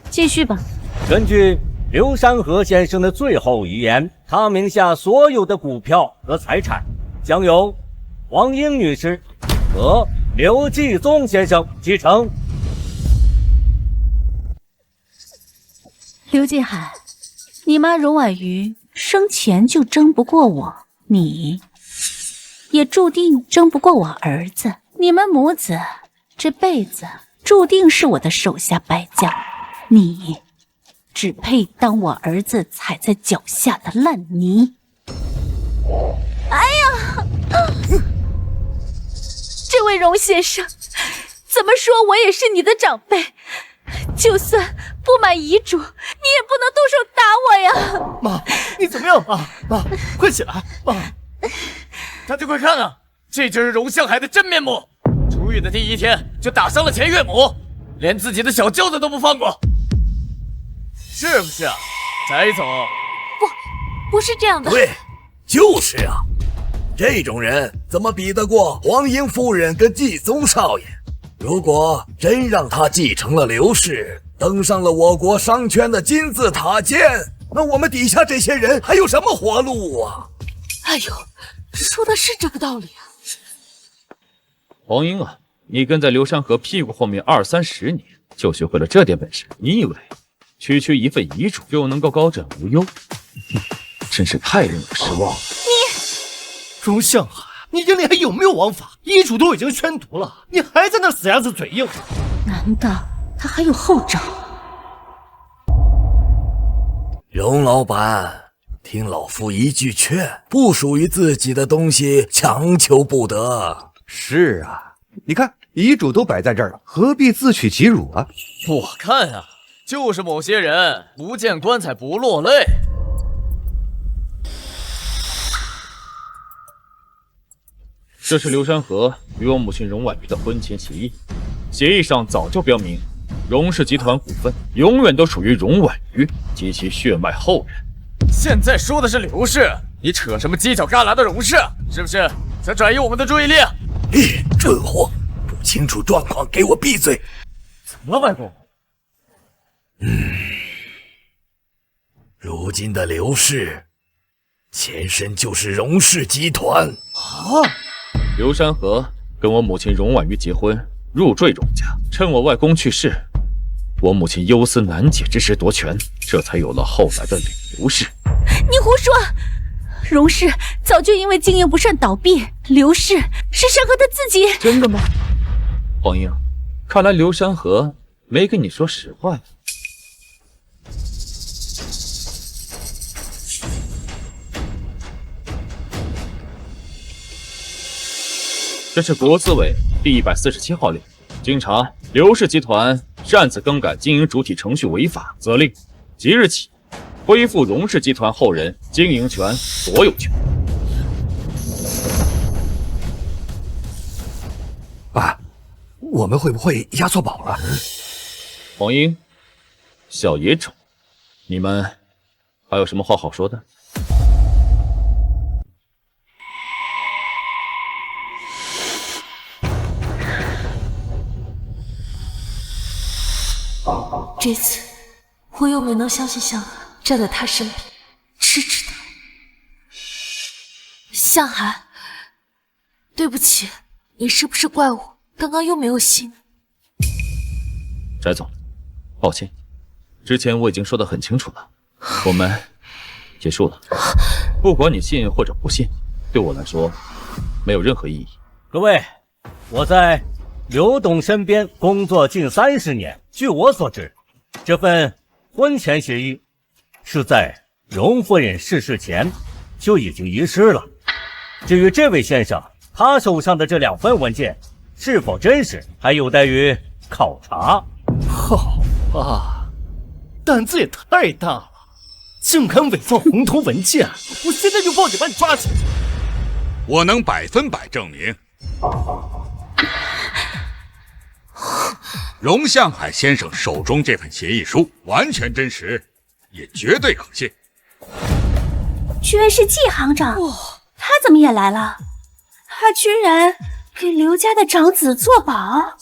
继续吧。根据刘山河先生的最后遗言，他名下所有的股票和财产将由王英女士和刘继宗先生继承。刘继海，你妈荣婉瑜生前就争不过我，你也注定争不过我儿子。你们母子这辈子注定是我的手下败将，你只配当我儿子踩在脚下的烂泥。哎呀，这位荣先生，怎么说我也是你的长辈，就算不满遗嘱，你也不能动手打我呀！妈，你怎么样啊？妈，快起来！妈，大家快看啊，这就是荣向海的真面目！出狱的第一天就打伤了前岳母，连自己的小舅子都不放过，是不是啊，翟总？不是这样的。对，就是啊，这种人怎么比得过黄英夫人跟季宗少爷？如果真让他继承了刘氏，登上了我国商圈的金字塔尖，那我们底下这些人还有什么活路啊？哎呦，说的是这个道理啊。黄英啊，你跟在刘山河屁股后面20-30年，就学会了这点本事，你以为区区一份遗嘱就能够高枕无忧？真是太令我失望了。荣向海，你眼里还有没有王法？遗嘱都已经宣读了，你还在那死鸭子嘴硬？难道他还有后招？荣老板，听老夫一句劝，不属于自己的东西强求不得。是啊，你看遗嘱都摆在这儿了，何必自取其辱啊？我看啊，就是某些人不见棺材不落泪。这是刘山河与我母亲荣婉瑜的婚前协议，协议上早就标明，荣氏集团股份永远都属于荣婉瑜及其血脉后人。现在说的是刘氏，你扯什么犄角旮旯的荣氏？是不是想转移我们的注意力？蠢货，不清楚状况给我闭嘴！怎么了，外公？如今的刘氏，前身就是荣氏集团啊！刘山河跟我母亲荣婉瑜结婚，入赘荣家，趁我外公去世，我母亲忧思难解之时夺权，这才有了后来的刘氏。你胡说！荣氏早就因为经营不善倒闭，刘氏是山河他自己。真的吗？黄英，看来刘山河没跟你说实话呀。这是国资委第147号令，经查，刘氏集团擅自更改经营主体程序违法，责令即日起恢复荣氏集团后人经营权所有权。爸，我们会不会押错宝了？黄英、小野种，你们还有什么话好说的？这次我又没能消息上站在他身边支持他。向海，对不起，你是不是怪我刚刚又没有信你？翟总，抱歉，之前我已经说得很清楚了，我们结束了。不管你信或者不信，对我来说没有任何意义。各位，我在刘董身边工作近30年，据我所知，这份婚前协议是在荣夫人逝世前就已经遗失了。至于这位先生，他手上的这2份文件是否真实，还有待于考察。好吧，胆子也太大了，竟敢伪造红头文件！我现在就报警把你抓起来！我能100%证明，荣向海先生手中这份协议书完全真实，也绝对可信。居然是季行长，他怎么也来了？他居然给刘家的长子做保。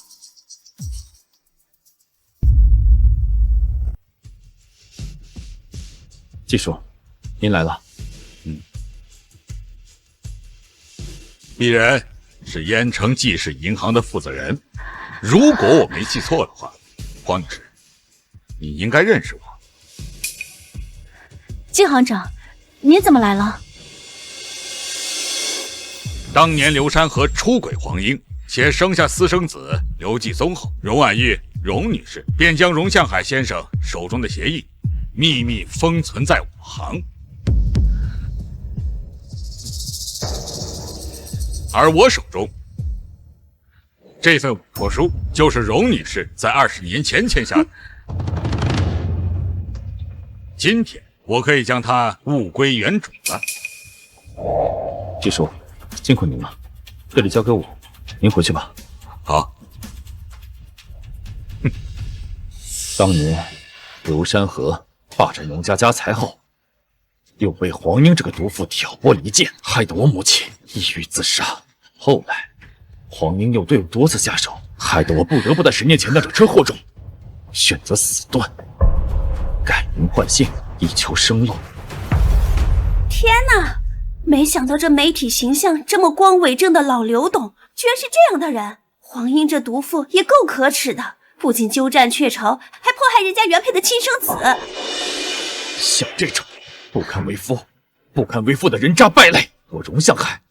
季叔，您来了。鄙人是燕城纪氏银行的负责人，如果我没记错的话，黄女士，你应该认识我。季行长，您怎么来了？当年刘山河出轨黄英，且生下私生子刘继宗后，荣婉玉荣女士便将荣向海先生手中的协议秘密封存在我行，而我手中这份委托书就是荣女士在20年前签下的。今天我可以将它物归原主了。季叔，辛苦您了，这里交给我，您回去吧。好。当年刘山河霸占荣家家财后，又被黄英这个毒妇挑拨离间，害得我母亲抑郁自杀。后来黄英又对我多次下手，害得我不得不在10年前那场车祸中选择死断，改名换姓，以求生路。天哪！没想到这媒体形象这么光伟正的老刘董，居然是这样的人。黄英这毒妇也够可耻的，不仅鸠占鹊巢，还迫害人家原配的亲生子。像这种不堪为夫的人渣败类，我荣向海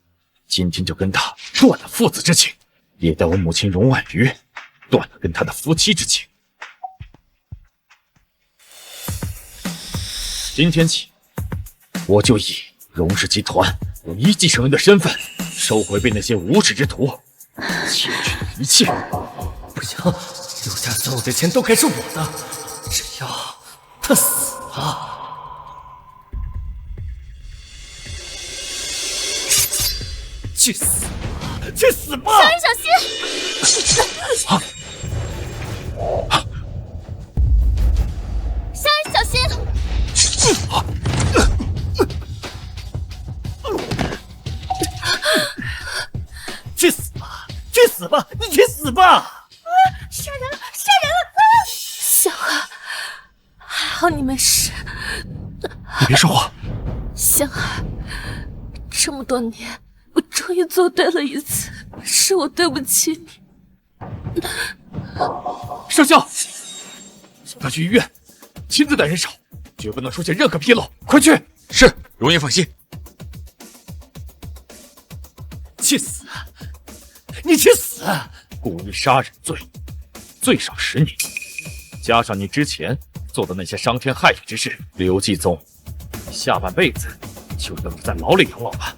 今天就跟他断了父子之情，也带我母亲荣婉瑜断了跟他的夫妻之情。今天起，我就以荣氏集团唯一继承人的身份，收回被那些无耻之徒窃取的一切。不行，刘家所有的钱都该是我的，只要他死了。去死吧！去死吧！小雨小心！小雨小心！去死吧！去死吧！你去死吧！杀人了！杀人了！小海，还好你没事。你别说话。小海，这么多年，我终于做对了一次，是我对不起你。上校，要去医院，亲自带人手，绝不能出现任何纰漏。快去！是，容爷放心。去死！你去死！故意杀人罪，最少10年，加上你之前做的那些伤天害理之事，刘继宗下半辈子就等着在牢里养老吧。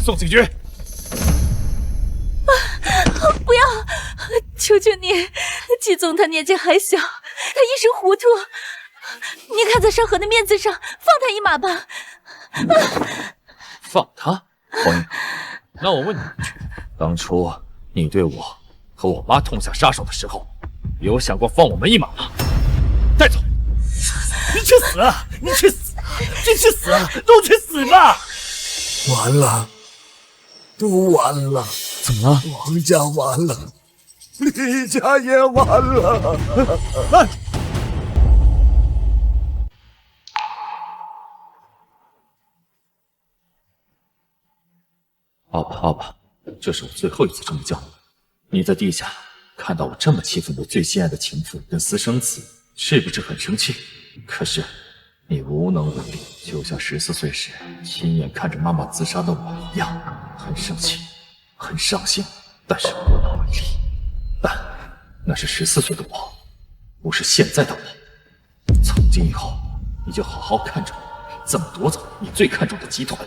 宋警局，不要！求求你，季总他年纪还小，他一时糊涂，你看在山河的面子上放他一马吧。放他？黄英，那我问你一句，当初你对我和我妈痛下杀手的时候，有想过放我们一马吗？带走！你去死！你去死！你去死！都去死吧！完了，都完了！怎么了？王家完了，李家也完了。好吧，这是我最后一次这么叫你。你在地下看到我这么欺负你最心爱的情妇跟私生子，是不是很生气？可是你无能为力，就像14岁时亲眼看着妈妈自杀的我一样，很生气，很伤心，但是无能为力。但那是14岁的我，不是现在的我。从今以后，你就好好看着我，怎么夺走你最看重的集团，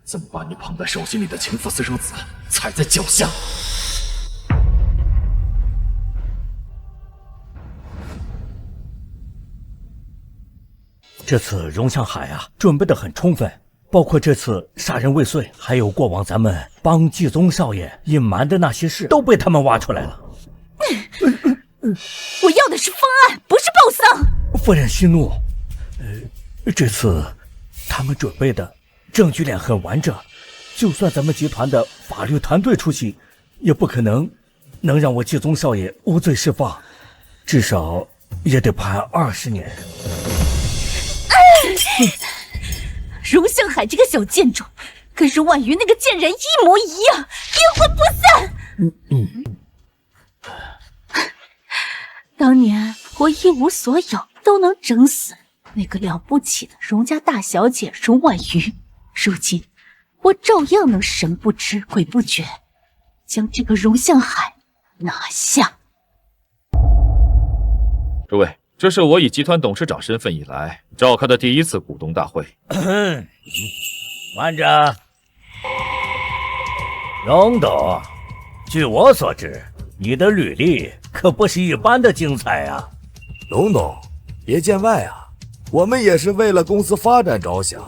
怎么把你捧在手心里的情妇私生子踩在脚下。这次荣向海啊，准备的很充分，包括这次杀人未遂，还有过往咱们帮季宗少爷隐瞒的那些事，都被他们挖出来了。我要的是方案，不是报丧。夫人息怒，这次他们准备的证据链很完整，就算咱们集团的法律团队出席，也不可能让我季宗少爷无罪释放，至少也得判20年。荣向海这个小贱种，跟荣婉瑜那个贱人一模一样，阴魂不散。当年我一无所有都能整死那个了不起的荣家大小姐荣婉瑜，如今我照样能神不知鬼不觉将这个荣向海拿下。诸位，这是我以集团董事长身份以来召开的第一次股东大会。慢着，荣董，据我所知，你的履历可不是一般的精彩啊。龙董，别见外啊，我们也是为了公司发展着想，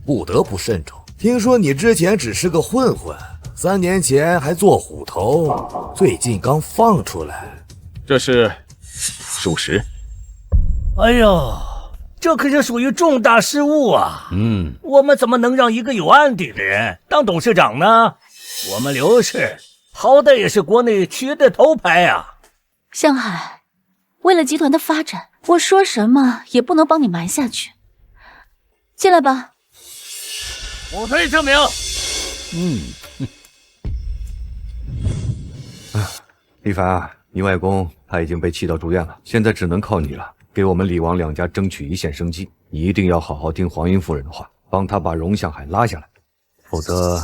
不得不慎重。听说你之前只是个混混，3年前还做虎头，最近刚放出来。这是属实。哎呦，这可是属于重大失误啊！我们怎么能让一个有案底的人当董事长呢？我们刘氏好歹也是国内区的头牌啊！向海，为了集团的发展，我说什么也不能帮你瞒下去。进来吧。我推证明。李凡啊，你外公他已经被气到住院了，现在只能靠你了，给我们李王两家争取一线生机。你一定要好好听黄英夫人的话，帮他把荣向海拉下来，否则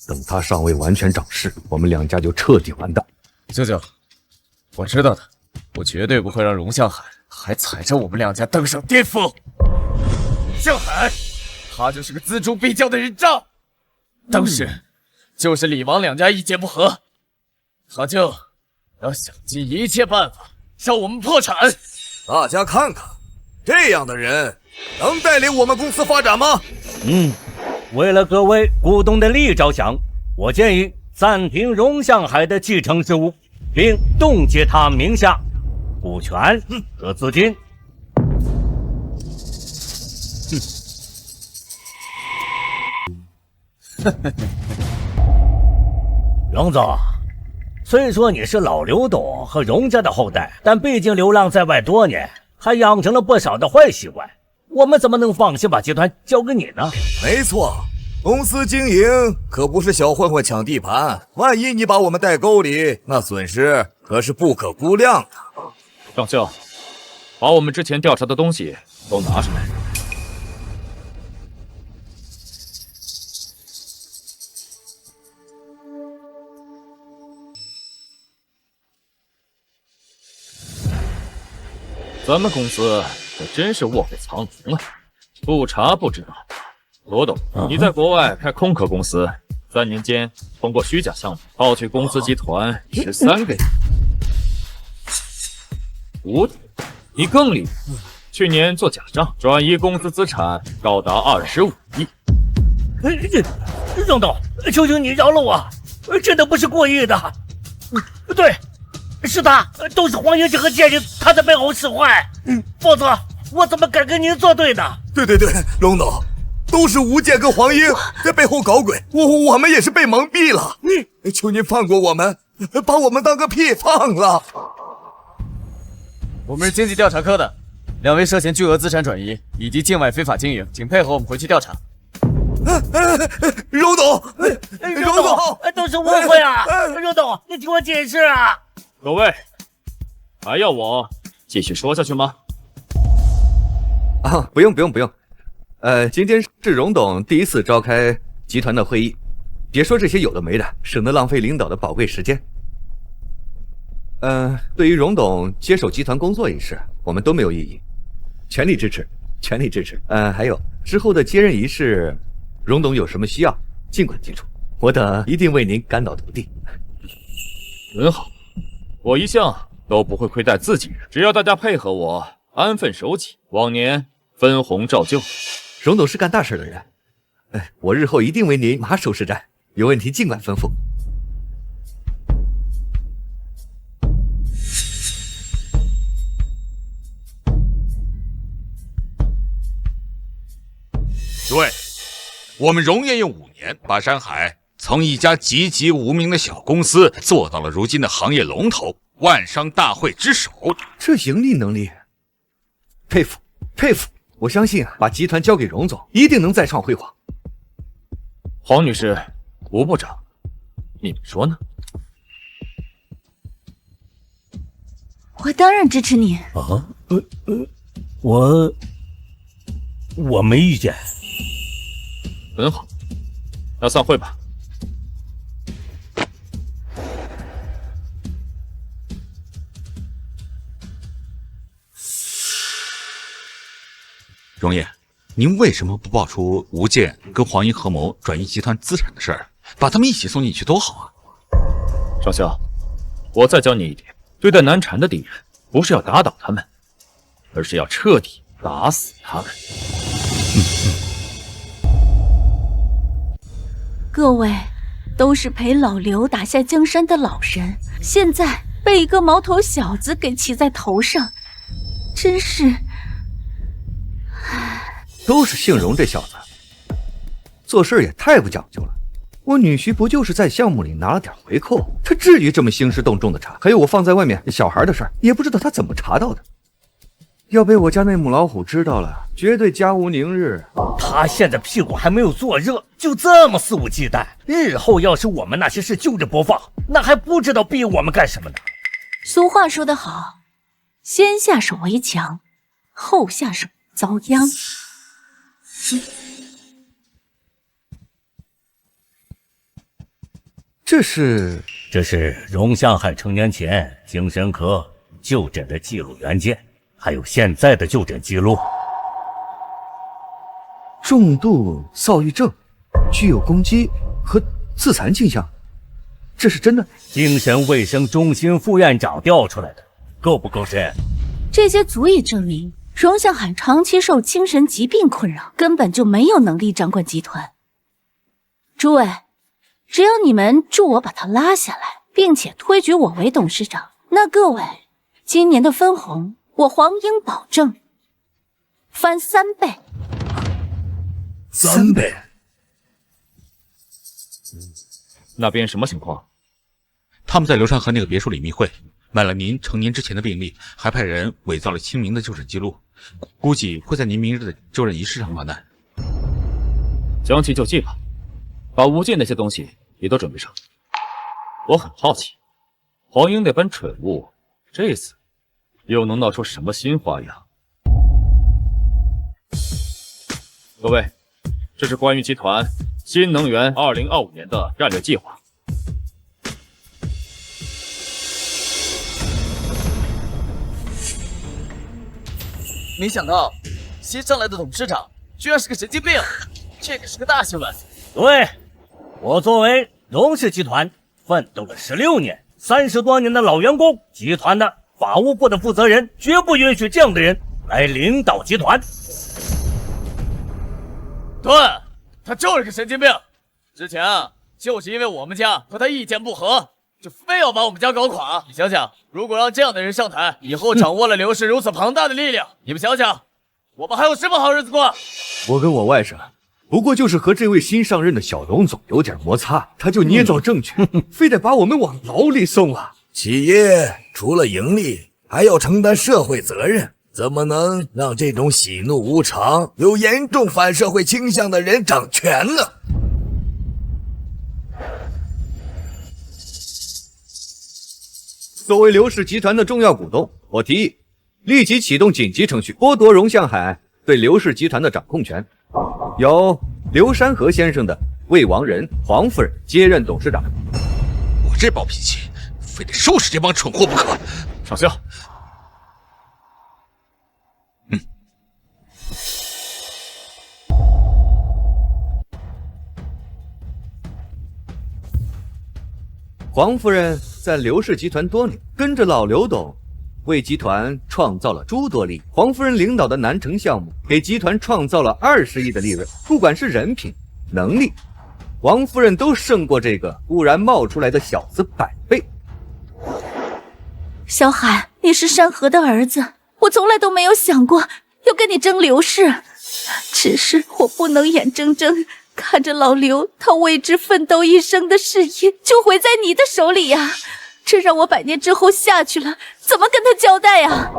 等他尚未完全长势，我们两家就彻底完蛋。舅舅，我知道的，我绝对不会让荣向海还踩着我们两家登上巅峰。向海，他就是个锱铢必较的人渣，当时就是李王两家意见不合，他就要想尽一切办法让我们破产。大家看看，这样的人能带领我们公司发展吗？为了各位股东的利益着想，我建议暂停荣向海的继承事务，并冻结他名下股权和资金。荣总，虽说你是老刘董和荣家的后代，但毕竟流浪在外多年，还养成了不少的坏习惯，我们怎么能放心把集团交给你呢？没错，公司经营可不是小混混抢地盘，万一你把我们带沟里，那损失可是不可估量的。张兄，把我们之前调查的东西都拿出来。咱们公司可真是卧虎藏龙啊，不查不知道。罗董，你在国外开空壳公司，3年间通过虚假项目盗取公司集团13个亿。吴董，你更厉害，去年做假账转移公司资产高达25亿。荣董，求求你饶了我，真的不是故意的。对，是他，都是黄英这个贱人，他在背后使坏，否则我怎么敢跟您作对呢？对，龙董，都是吴健跟黄英在背后搞鬼，我们也是被蒙蔽了。求您放过我们，把我们当个屁放了。我们是经济调查科的，2位涉嫌巨额资产转移以及境外非法经营，请配合我们回去调查。荣董，荣总，都是误会啊！荣董，你听我解释啊！各位，还要我继续说下去吗？啊，不用。今天是荣董第一次召开集团的会议，别说这些有的没的，省得浪费领导的宝贵时间。对于荣董接手集团工作一事，我们都没有异议，全力支持。还有之后的接任仪式，荣董有什么需要，尽管提出，我等一定为您赶到土地。很好，我一向都不会亏待自己人，只要大家配合我，安分守己，往年分红照旧。荣董是干大事的人，我日后一定为您马首是瞻，有问题尽管吩咐。对，我们荣业用5年把山海从一家籍籍无名的小公司做到了如今的行业龙头，万商大会之首。这盈利能力，佩服！我相信把集团交给荣总，一定能再创辉煌。黄女士，吴部长，你们说呢？我当然支持你。啊，我没意见。很好，那散会吧。荣业，您为什么不爆出吴健跟黄英合谋转移集团资产的事儿，把他们一起送进去多好啊？少校，我再教你一点，对待难缠的敌人，不是要打倒他们，而是要彻底打死他们。各位都是陪老刘打下江山的老人，现在被一个毛头小子给骑在头上，真是……都是姓荣这小子，做事也太不讲究了。我女婿不就是在项目里拿了点回扣，他至于这么兴师动众的查？还有我放在外面小孩的事儿，也不知道他怎么查到的。要被我家那母老虎知道了，绝对家无宁日。他现在屁股还没有坐热，就这么肆无忌惮。日后要是我们那些事就着播放，那还不知道逼我们干什么呢？俗话说得好，先下手为强，后下手遭殃。这是荣向海成年前精神科就诊的记录原件，还有现在的就诊记录。重度躁郁症，具有攻击和自残倾向，这是真的？精神卫生中心副院长调出来的，够不够真？这些足以证明荣向海长期受精神疾病困扰，根本就没有能力掌管集团。诸位，只要你们助我把他拉下来，并且推举我为董事长，那各位今年的分红，我黄英保证翻3倍。3倍？那边什么情况？他们在流川河那个别墅里密会，买了您成年之前的病历，还派人伪造了清明的就诊记录，估计会在您明日的就任仪式上落难。将计就计吧，把吴健那些东西也都准备上。我很好奇，黄英那般蠢物，这次又能闹出什么新花样？各位，这是关于集团新能源2025年的战略计划。没想到新上来的董事长居然是个神经病，这可是个大新闻。对，我作为荣氏集团奋斗了16年、30多年的老员工，集团的法务部的负责人绝不允许这样的人来领导集团。对，他就是个神经病。之前就是因为我们家和他意见不合，就非要把我们家搞垮。你想想，如果让这样的人上台，以后掌握了刘氏如此庞大的力量，你们想想，我们还有什么好日子过？我跟我外甥不过就是和这位新上任的小荣总有点摩擦，他就捏造证据，非得把我们往牢里送啊！企业除了盈利，还要承担社会责任，怎么能让这种喜怒无常、有严重反社会倾向的人掌权呢？作为刘氏集团的重要股东，我提议立即启动紧急程序，剥夺荣向海对刘氏集团的掌控权，由刘山河先生的魏王人、黄夫人接任董事长。我这暴脾气，非得收拾这帮蠢货不可。上校，黄夫人在刘氏集团多年，跟着老刘董，为集团创造了诸多利益。黄夫人领导的南城项目给集团创造了20亿的利润，不管是人品、能力，王夫人都胜过这个忽然冒出来的小子100倍。小海，你是山河的儿子，我从来都没有想过要跟你争刘氏，只是我不能眼睁睁看着老刘他为之奋斗一生的事业就毁在你的手里呀！这让我100年之后下去了，怎么跟他交代呀？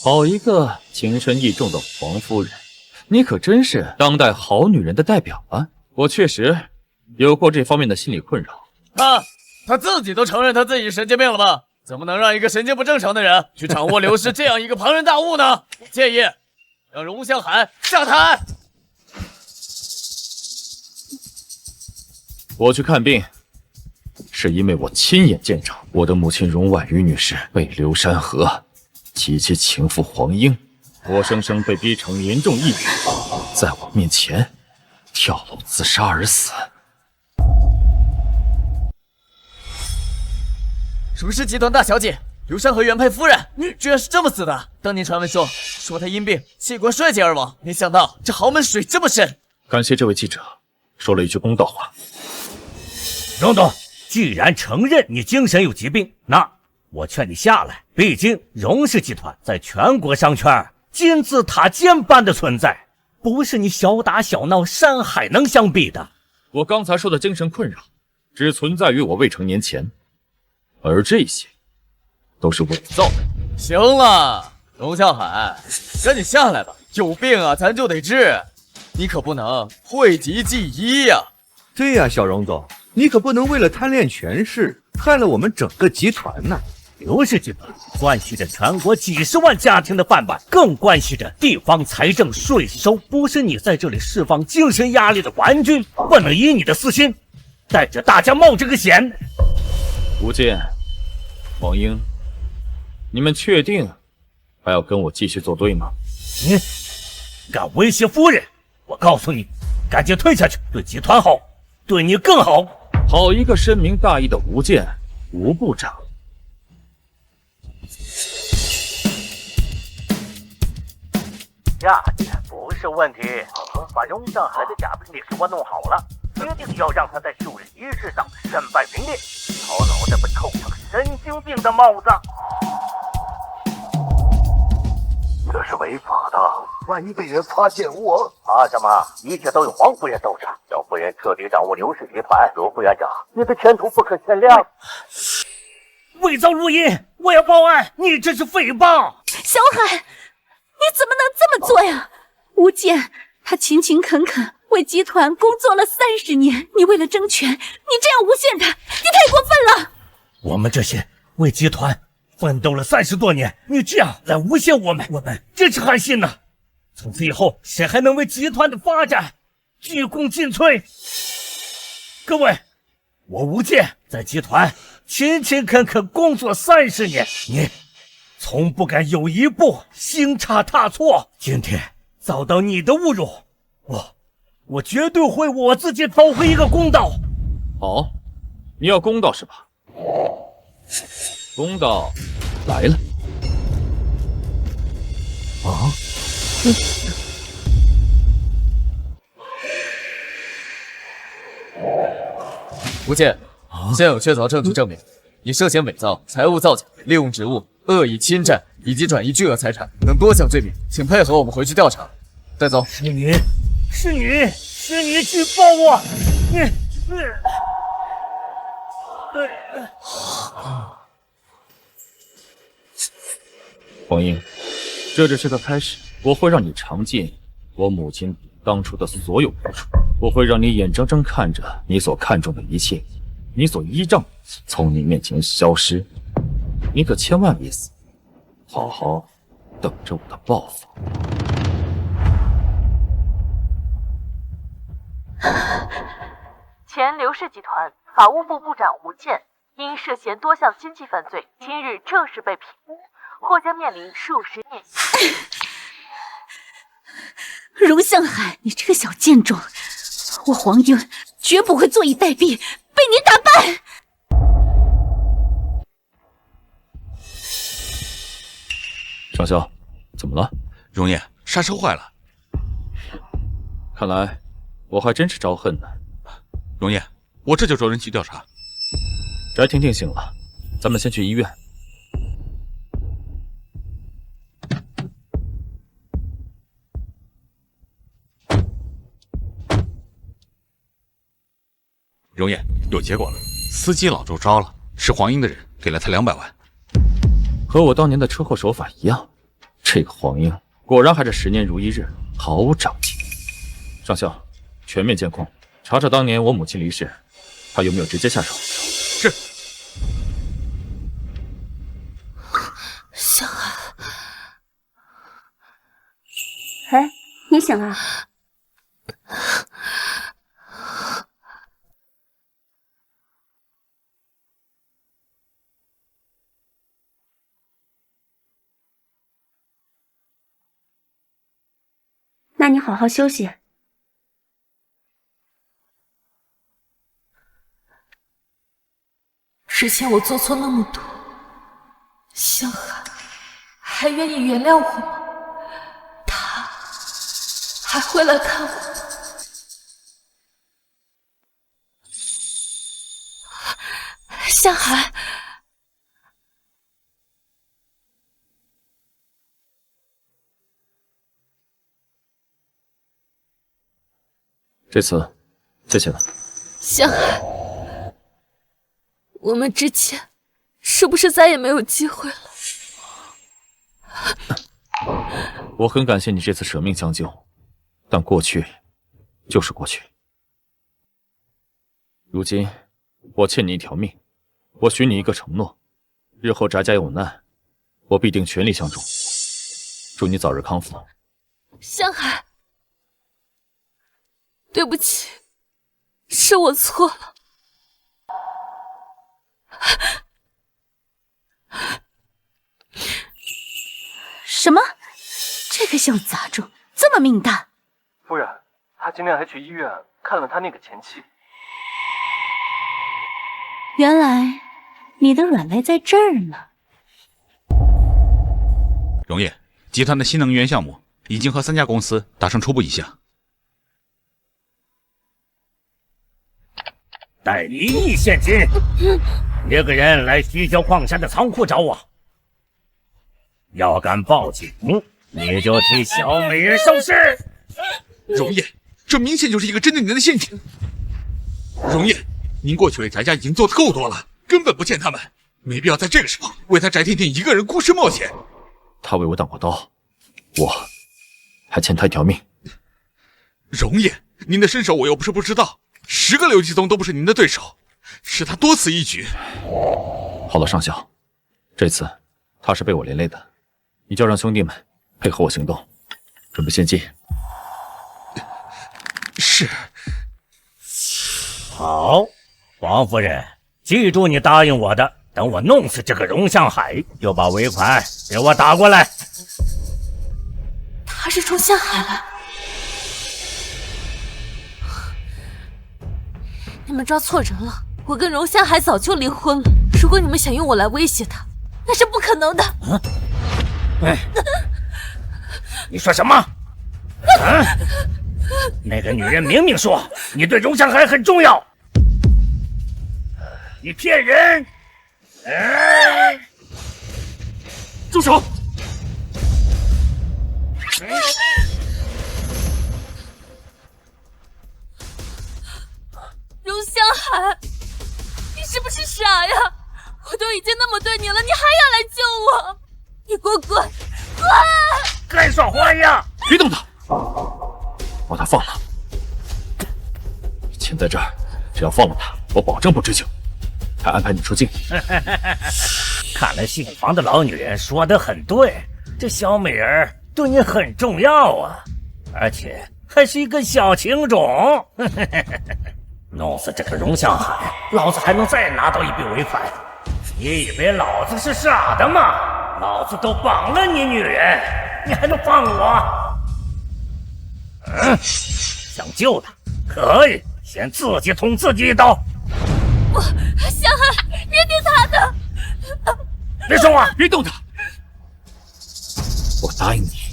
好一个情深意重的黄夫人，你可真是当代好女人的代表啊！我确实有过这方面的心理困扰。他自己都承认他自己神经病了吗？怎么能让一个神经不正常的人去掌握刘氏这样一个庞然大物呢？我建议让荣向海下台。我去看病，是因为我亲眼见着我的母亲荣婉瑜女士被刘山河及其情妇黄英活生生被逼成严重抑郁，在我面前跳楼自杀而死。如氏集团大小姐刘山河原配夫人，居然是这么死的！当年传闻说她因病器官衰竭而亡，没想到这豪门水这么深。感谢这位记者说了一句公道话。荣董，既然承认你精神有疾病，那我劝你下来。毕竟荣氏集团在全国商圈金字塔尖般的存在，不是你小打小闹山海能相比的。我刚才说的精神困扰，只存在于我未成年前，而这些都是伪造的。行了，荣向海，赶紧下来吧，有病啊咱就得治，你可不能讳疾忌医呀。对呀，小荣总，你可不能为了贪恋权势，害了我们整个集团呐！刘氏集团关系着全国几十万家庭的饭碗，更关系着地方财政税收，不是你在这里释放精神压力的玩具，不能以你的私心带着大家冒这个险。吴健、黄英，你们确定还要跟我继续作对吗？你敢威胁夫人，我告诉你，赶紧退下去，对集团好，对你更好。好一个深明大义的吴健，吴部长。价钱不是问题，把荣向海的假病历给我弄好了，一定要让他在就任仪式上身败名裂，好脑袋被扣上神经病的帽子。这是违法的，万一被人发现我……怕什么？一切都有黄夫人兜着。要夫人彻底掌握刘氏集团，卢副院长，你的前途不可限量。伪造录音，我要报案！你这是诽谤！小海，你怎么能这么做呀？吴健，他勤勤恳恳为集团工作了30年，你为了争权，你这样诬陷他，你太过分了！我们这些为集团奋斗了30多年，你这样来诬陷我们真是寒心呐！从此以后，谁还能为集团的发展鞠躬尽瘁？各位，我吴健在集团勤勤恳恳工作30年，你从不敢有一步行差踏错。今天遭到你的侮辱，我绝对会我自己讨回一个公道。好，你要公道是吧？公道来了。啊！吴健，现有确凿证据证明，你涉嫌伪造、财物造假、利用职务、恶意侵占以及转移巨额财产等多项罪名，请配合我们回去调查。带走。是你举报我！黄英，这只是个开始，我会让你尝尽我母亲当初的所有付出，我会让你眼睁睁看着你所看重的一切，你所依仗从你面前消失。你可千万别死，好好等着我的报复。前刘氏集团法务部部长吴健因涉嫌多项经济犯罪，今日正式被评污，或将面临数10年。荣向海，你这个小贱种，我黄英绝不会坐以待毙，被你打败。上校，怎么了？荣烨，刹车坏了。看来我还真是招恨呢。荣烨，我这就找人去调查。翟婷婷醒了，咱们先去医院。荣烨，有结果了，司机老周招了，是黄英的人，给了他200万。和我当年的车祸手法一样，这个黄英果然还是10年如一日，毫无长进。上校，全面监控，查查当年我母亲离世，他有没有直接下手。是。向海，哎，你醒了？那你好好休息。之前我做错那么多，向海还愿意原谅我吗？他还会来看我吗？向海，这次，谢谢了。向海，我们之间是不是再也没有机会了？我很感谢你这次舍命相救，但过去就是过去。如今我欠你一条命，我许你一个承诺，日后翟家有难，我必定全力相助。祝你早日康复。向海，对不起，是我错了。什么？这个小杂种这么命大？夫人，他今天还去医院看了他那个前妻。原来你的软肋在这儿呢。荣烨，集团的新能源项目已经和3家公司达成初步意向。带1亿现金，那个人来西郊矿山的仓库找我，要敢报警，你就替小美人受事。荣烨，这明显就是一个针对您的陷阱。荣烨，您过去为翟家已经做得够多了，根本不欠他们，没必要在这个时候为他翟天天一个人孤身冒险。他为我挡过刀，我还欠他一条命。荣烨，您的身手我又不是不知道，10个刘继宗都不是您的对手，是他多此一举。好了，上校，这次他是被我连累的，你就让兄弟们配合我行动，准备先进。是。好，王夫人，记住你答应我的，等我弄死这个荣向海，就把尾款给我打过来。他是冲向海了。你们抓错人了，我跟荣向海早就离婚了。如果你们想用我来威胁他，那是不可能的。你说什么？那个女人明明说你对荣向海很重要，你骗人！住手！荣向海，你是不是傻傻呀？我都已经那么对你了，你还要来救我？你给我滚！滚！干耍花样！别动他，把他放了。钱在这儿，只要放了他，我保证不追究，还安排你出境。看来姓房的老女人说得很对，这小美人对你很重要啊，而且还是一个小情种。弄死这个荣向海，老子还能再拿到一笔尾款。你以为老子是傻的吗？老子都绑了你女人，你还能放我？想救她可以，先自己捅自己一刀。向海，别听他的！别说话，别动他！我答应你。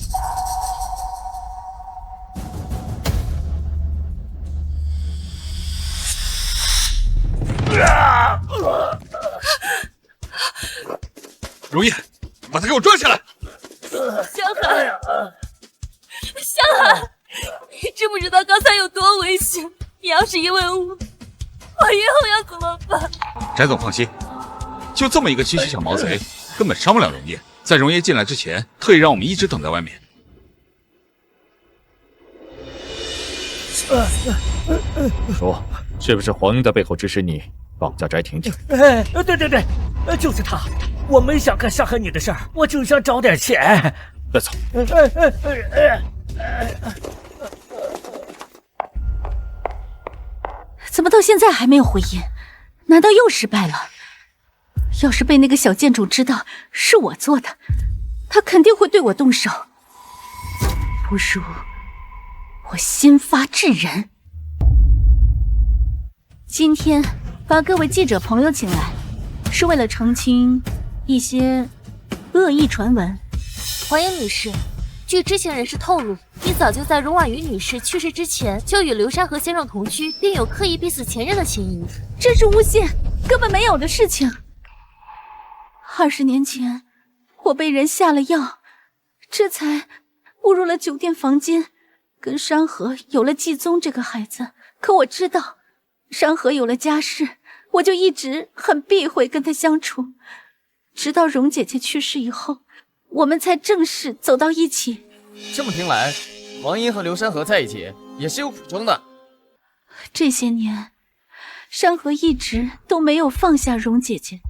如意，把他给我抓起来！向海，向海，你知不知道刚才有多危险？你要是因为我以后要怎么办？翟总放心，就这么一个区区小毛贼，根本伤不了荣业。在荣业进来之前，特意让我们一直等在外面。说，是不是黄英在背后指使你绑架翟婷婷？对，就是他。我没想干伤害你的事儿，我就想找点钱。带走。怎么到现在还没有回音？难道又失败了？要是被那个小贱种知道是我做的，他肯定会对我动手。不如我先发制人。今天把各位记者朋友请来，是为了澄清一些恶意传闻。黄英女士，据知情人士透露，你早就在荣婉瑜女士去世之前就与刘山河先生同居，并有刻意逼死前任的嫌疑。这是诬陷，根本没有的事情。20年前，我被人下了药，这才误入了酒店房间，跟山河有了季宗这个孩子。可我知道，山河有了家室，我就一直很避讳跟他相处。直到荣姐姐去世以后，我们才正式走到一起。这么听来，王英和刘山河在一起也是有苦衷的。这些年，山河一直都没有放下荣姐姐，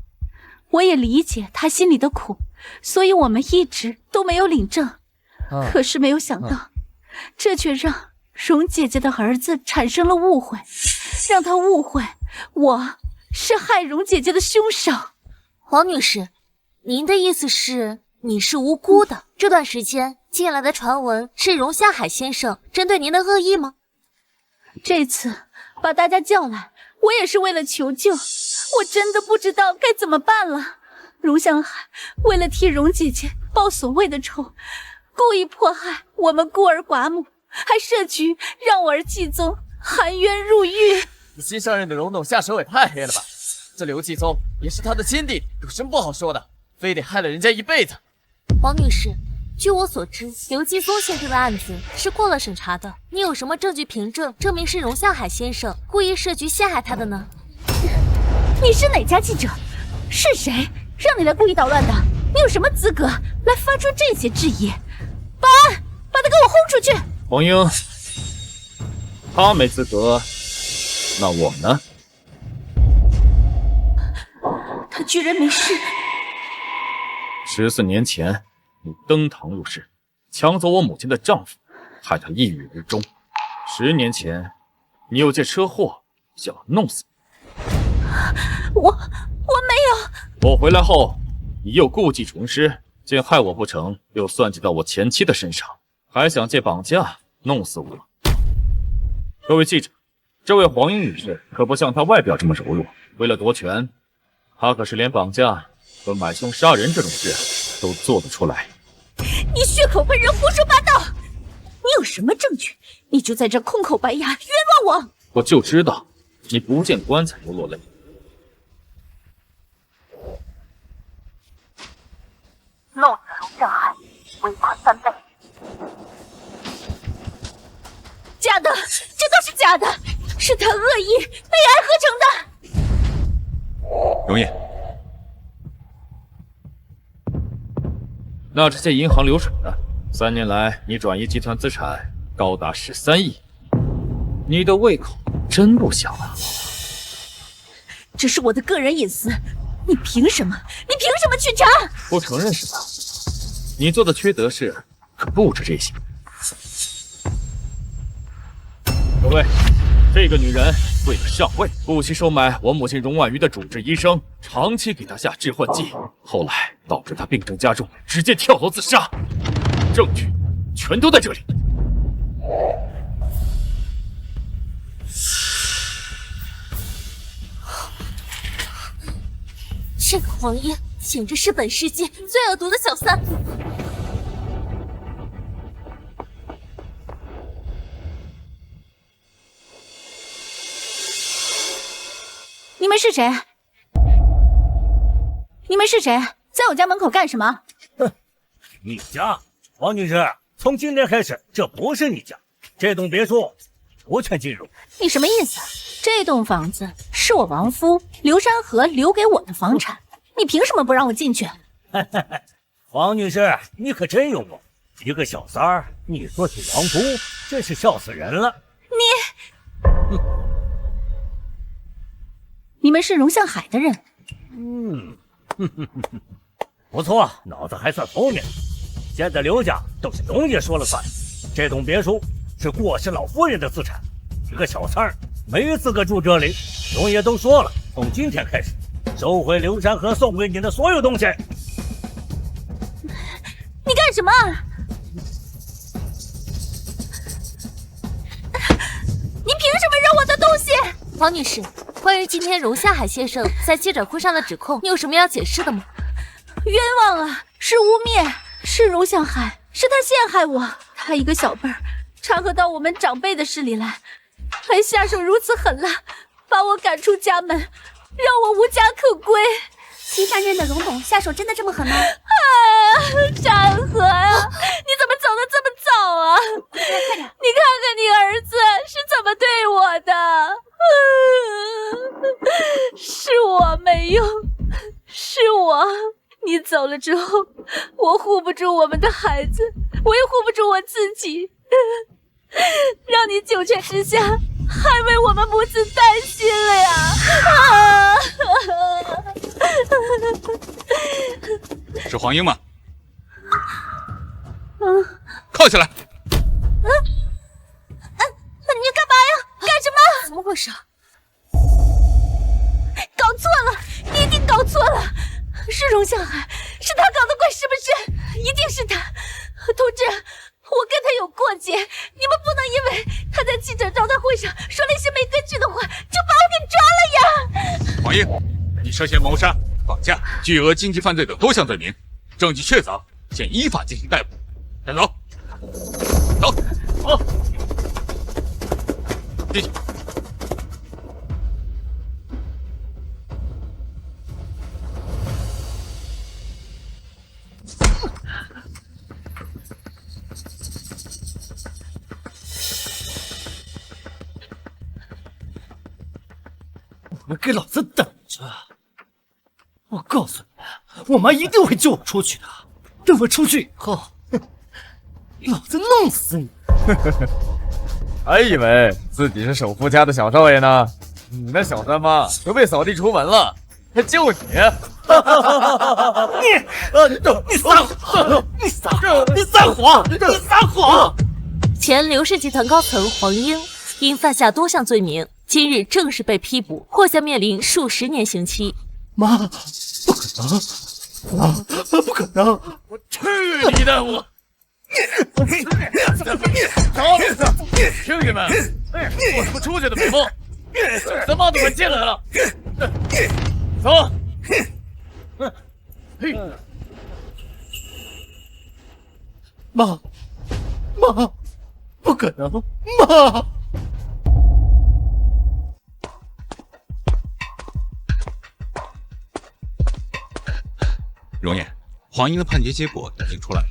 我也理解她心里的苦，所以我们一直都没有领证。可是没有想到，这却让荣姐姐的儿子产生了误会，让他误会我是害荣姐姐的凶手。黄女士，您的意思是你是无辜的？这段时间进来的传闻是荣夏海先生针对您的恶意吗？这次把大家叫来，我也是为了求救，我真的不知道该怎么办了。荣向海为了替荣姐姐报所谓的仇，故意迫害我们孤儿寡母，还设局让我儿季宗含冤入狱。你新上任的荣董下手也太黑了吧！这刘继宗也是他的亲弟弟，有什么不好说的？非得害了人家一辈子。黄女士，据我所知，刘继宗先生的案子是过了审查的，你有什么证据凭证证明是荣向海先生故意设局陷害他的呢？你是哪家记者？是谁让你来故意捣乱的？你有什么资格来发出这些质疑？保安，把他给我轰出去！黄英，他没资格，那我呢？他居然没事。14年前，你登堂入室，抢走我母亲的丈夫，害她抑郁而终。10年前，你又借车祸想弄死我没有。我回来后，你又故技重施，见害我不成，又算计到我前妻的身上，还想借绑架弄死我。各位记者，这位黄英女士可不像她外表这么柔弱，为了夺权，她可是连绑架和买凶杀人这种事都做得出来。你血口喷人，胡说八道！你有什么证据？你就在这空口白牙，冤枉我！我就知道你不见棺材不落泪。弄死荣向海，尾款3倍。假的，这都是假的，是他恶意被爱合成的。容爷，那这些银行流水呢？3年来，你转移集团资产高达13亿，你的胃口真不小啊！这是我的个人隐私，你凭什么？你凭什么去查？不承认是吧？你做的缺德事可不止这些。各位，这个女人为了上位，不惜收买我母亲荣婉瑜的主治医生，长期给她下致幻剂，后来导致她病症加重，直接跳楼自杀。证据全都在这里。这个黄英简直是本世纪最恶毒的小三。你们是谁？你们是谁？在我家门口干什么？哼，你家，王女士，从今天开始，这不是你家，这栋别墅无权进入。你什么意思？这栋房子是我亡夫刘山河留给我的房产，你凭什么不让我进去？王女士，你可真幽默，一个小三儿，你说起亡夫，真是笑死人了。你们是荣向海的人？不错，脑子还算聪明。现在刘家都是荣爷说了算，这栋别墅是过世老夫人的资产，一个小三儿没资格住这里。荣爷都说了，从今天开始，收回刘山河送给你的所有东西。你干什么？你凭什么扔我的东西？王女士，关于今天荣夏海先生在记者会上的指控，你有什么要解释的吗？冤枉啊！是污蔑，是荣向海，是他陷害我。他一个小辈儿，掺和到我们长辈的事里来，还下手如此狠辣，把我赶出家门，让我无家可归。新上任的荣董下手真的这么狠吗？山河啊，你怎么走得这么早啊？快点！你看看你儿子是怎么对我的。是我没用，是我。你走了之后，我护不住我们的孩子，我也护不住我自己，让你九泉之下还为我们母子担心了呀！是黄英吗？铐起来！你干嘛呀？干什么？怎么回事？搞错了，你一定搞错了，是荣向海，是他搞的鬼，是不是？一定是他。同志，我跟他有过节，你们不能因为他在记者招待会上说了一些没根据的话，就把我给抓了呀！黄英，你涉嫌谋杀、绑架、巨额经济犯罪等多项罪名，证据确凿，现依法进行逮捕。带走，走，走，进去。你们给老子等着！我告诉你们，我妈一定会救我出去的。等我出去以后，老子弄死你！还以为自己是首富家的小少爷呢，你那小三妈都被扫地出门了，还救你！你撒谎！你撒谎！前刘氏集团高层黄英因犯下多项罪名，今日正式被批捕，或将面临数10年刑期。妈，不可能！妈，不可能！我去你的！我！兄弟们，我他妈出去的美梦，他妈都快进来了！走！妈，不可能！妈！荣爷，黄英的判决结果已经出来了。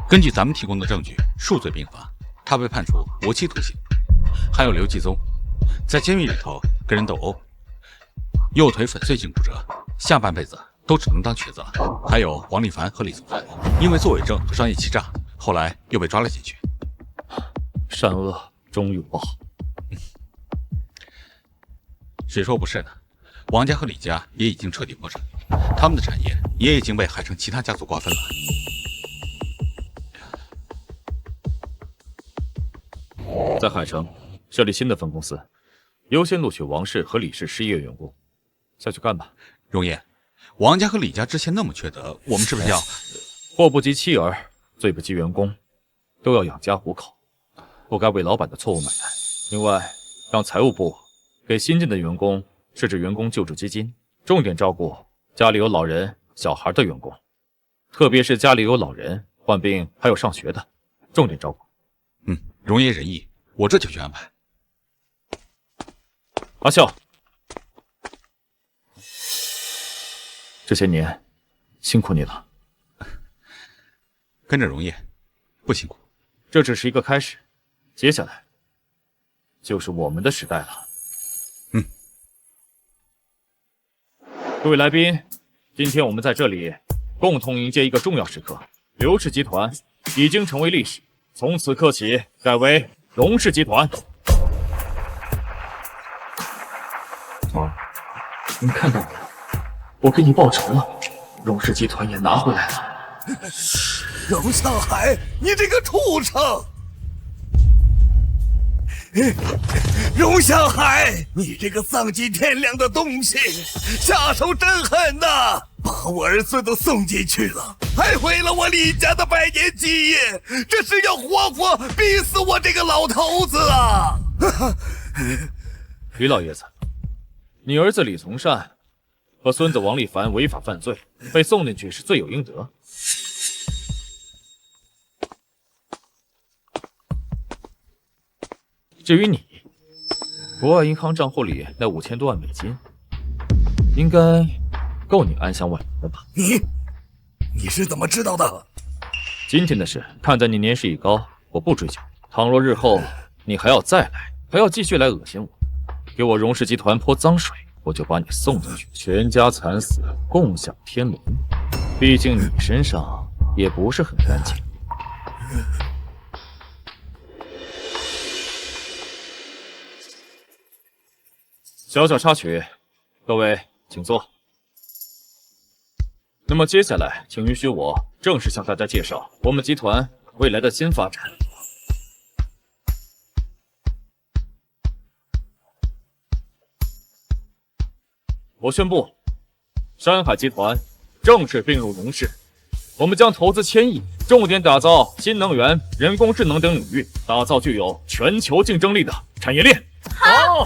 根据咱们提供的证据，数罪并罚，他被判处无期徒刑。还有刘继宗，在监狱里头跟人斗殴，右腿粉碎性骨折，下半辈子都只能当瘸子了。还有王立凡和李从善，因为作伪证和商业欺诈，后来又被抓了进去。善恶终有报。谁说不是呢？王家和李家也已经彻底破产，他们的产业也已经被海城其他家族瓜分了。在海城设立新的分公司，优先录取王氏和李氏失业员工，下去干吧。荣烨，王家和李家之前那么缺德，我们是不是要祸不及妻儿，罪不及员工，都要养家糊口，不该为老板的错误买单。另外，让财务部给新进的员工设置员工救助基金，重点照顾家里有老人、小孩的员工，特别是家里有老人、患病还有上学的，重点照顾。荣烨仁义，我这就去安排。阿笑，这些年辛苦你了。跟着荣烨，不辛苦。这只是一个开始，接下来就是我们的时代了。各位来宾，今天我们在这里共同迎接一个重要时刻，刘氏集团已经成为历史，从此刻起改为荣氏集团。你看到了，我给你报仇了，荣氏集团也拿回来了。荣向海，你这个畜生！荣向海，你这个丧尽天良的东西，下手真狠呐！把我儿孙都送进去了，还毁了我李家的百年基业，这是要活活逼死我这个老头子啊！李老爷子，你儿子李从善和孙子王立凡违法犯罪，被送进去是罪有应得。至于你，国外银行账户里那5000多万美金，应该够你安享晚年的吧？你是怎么知道的？今天的事，看在你年事已高，我不追究。倘若日后你还要再来，还要继续来恶心我，给我荣氏集团泼脏水，我就把你送进去，全家惨死，共享天伦。毕竟你身上也不是很干净。小小插曲，各位请坐。那么接下来，请允许我正式向大家介绍我们集团未来的新发展。我宣布，山海集团正式并入荣氏，我们将投资1000亿，重点打造新能源、人工智能等领域，打造具有全球竞争力的产业链。好。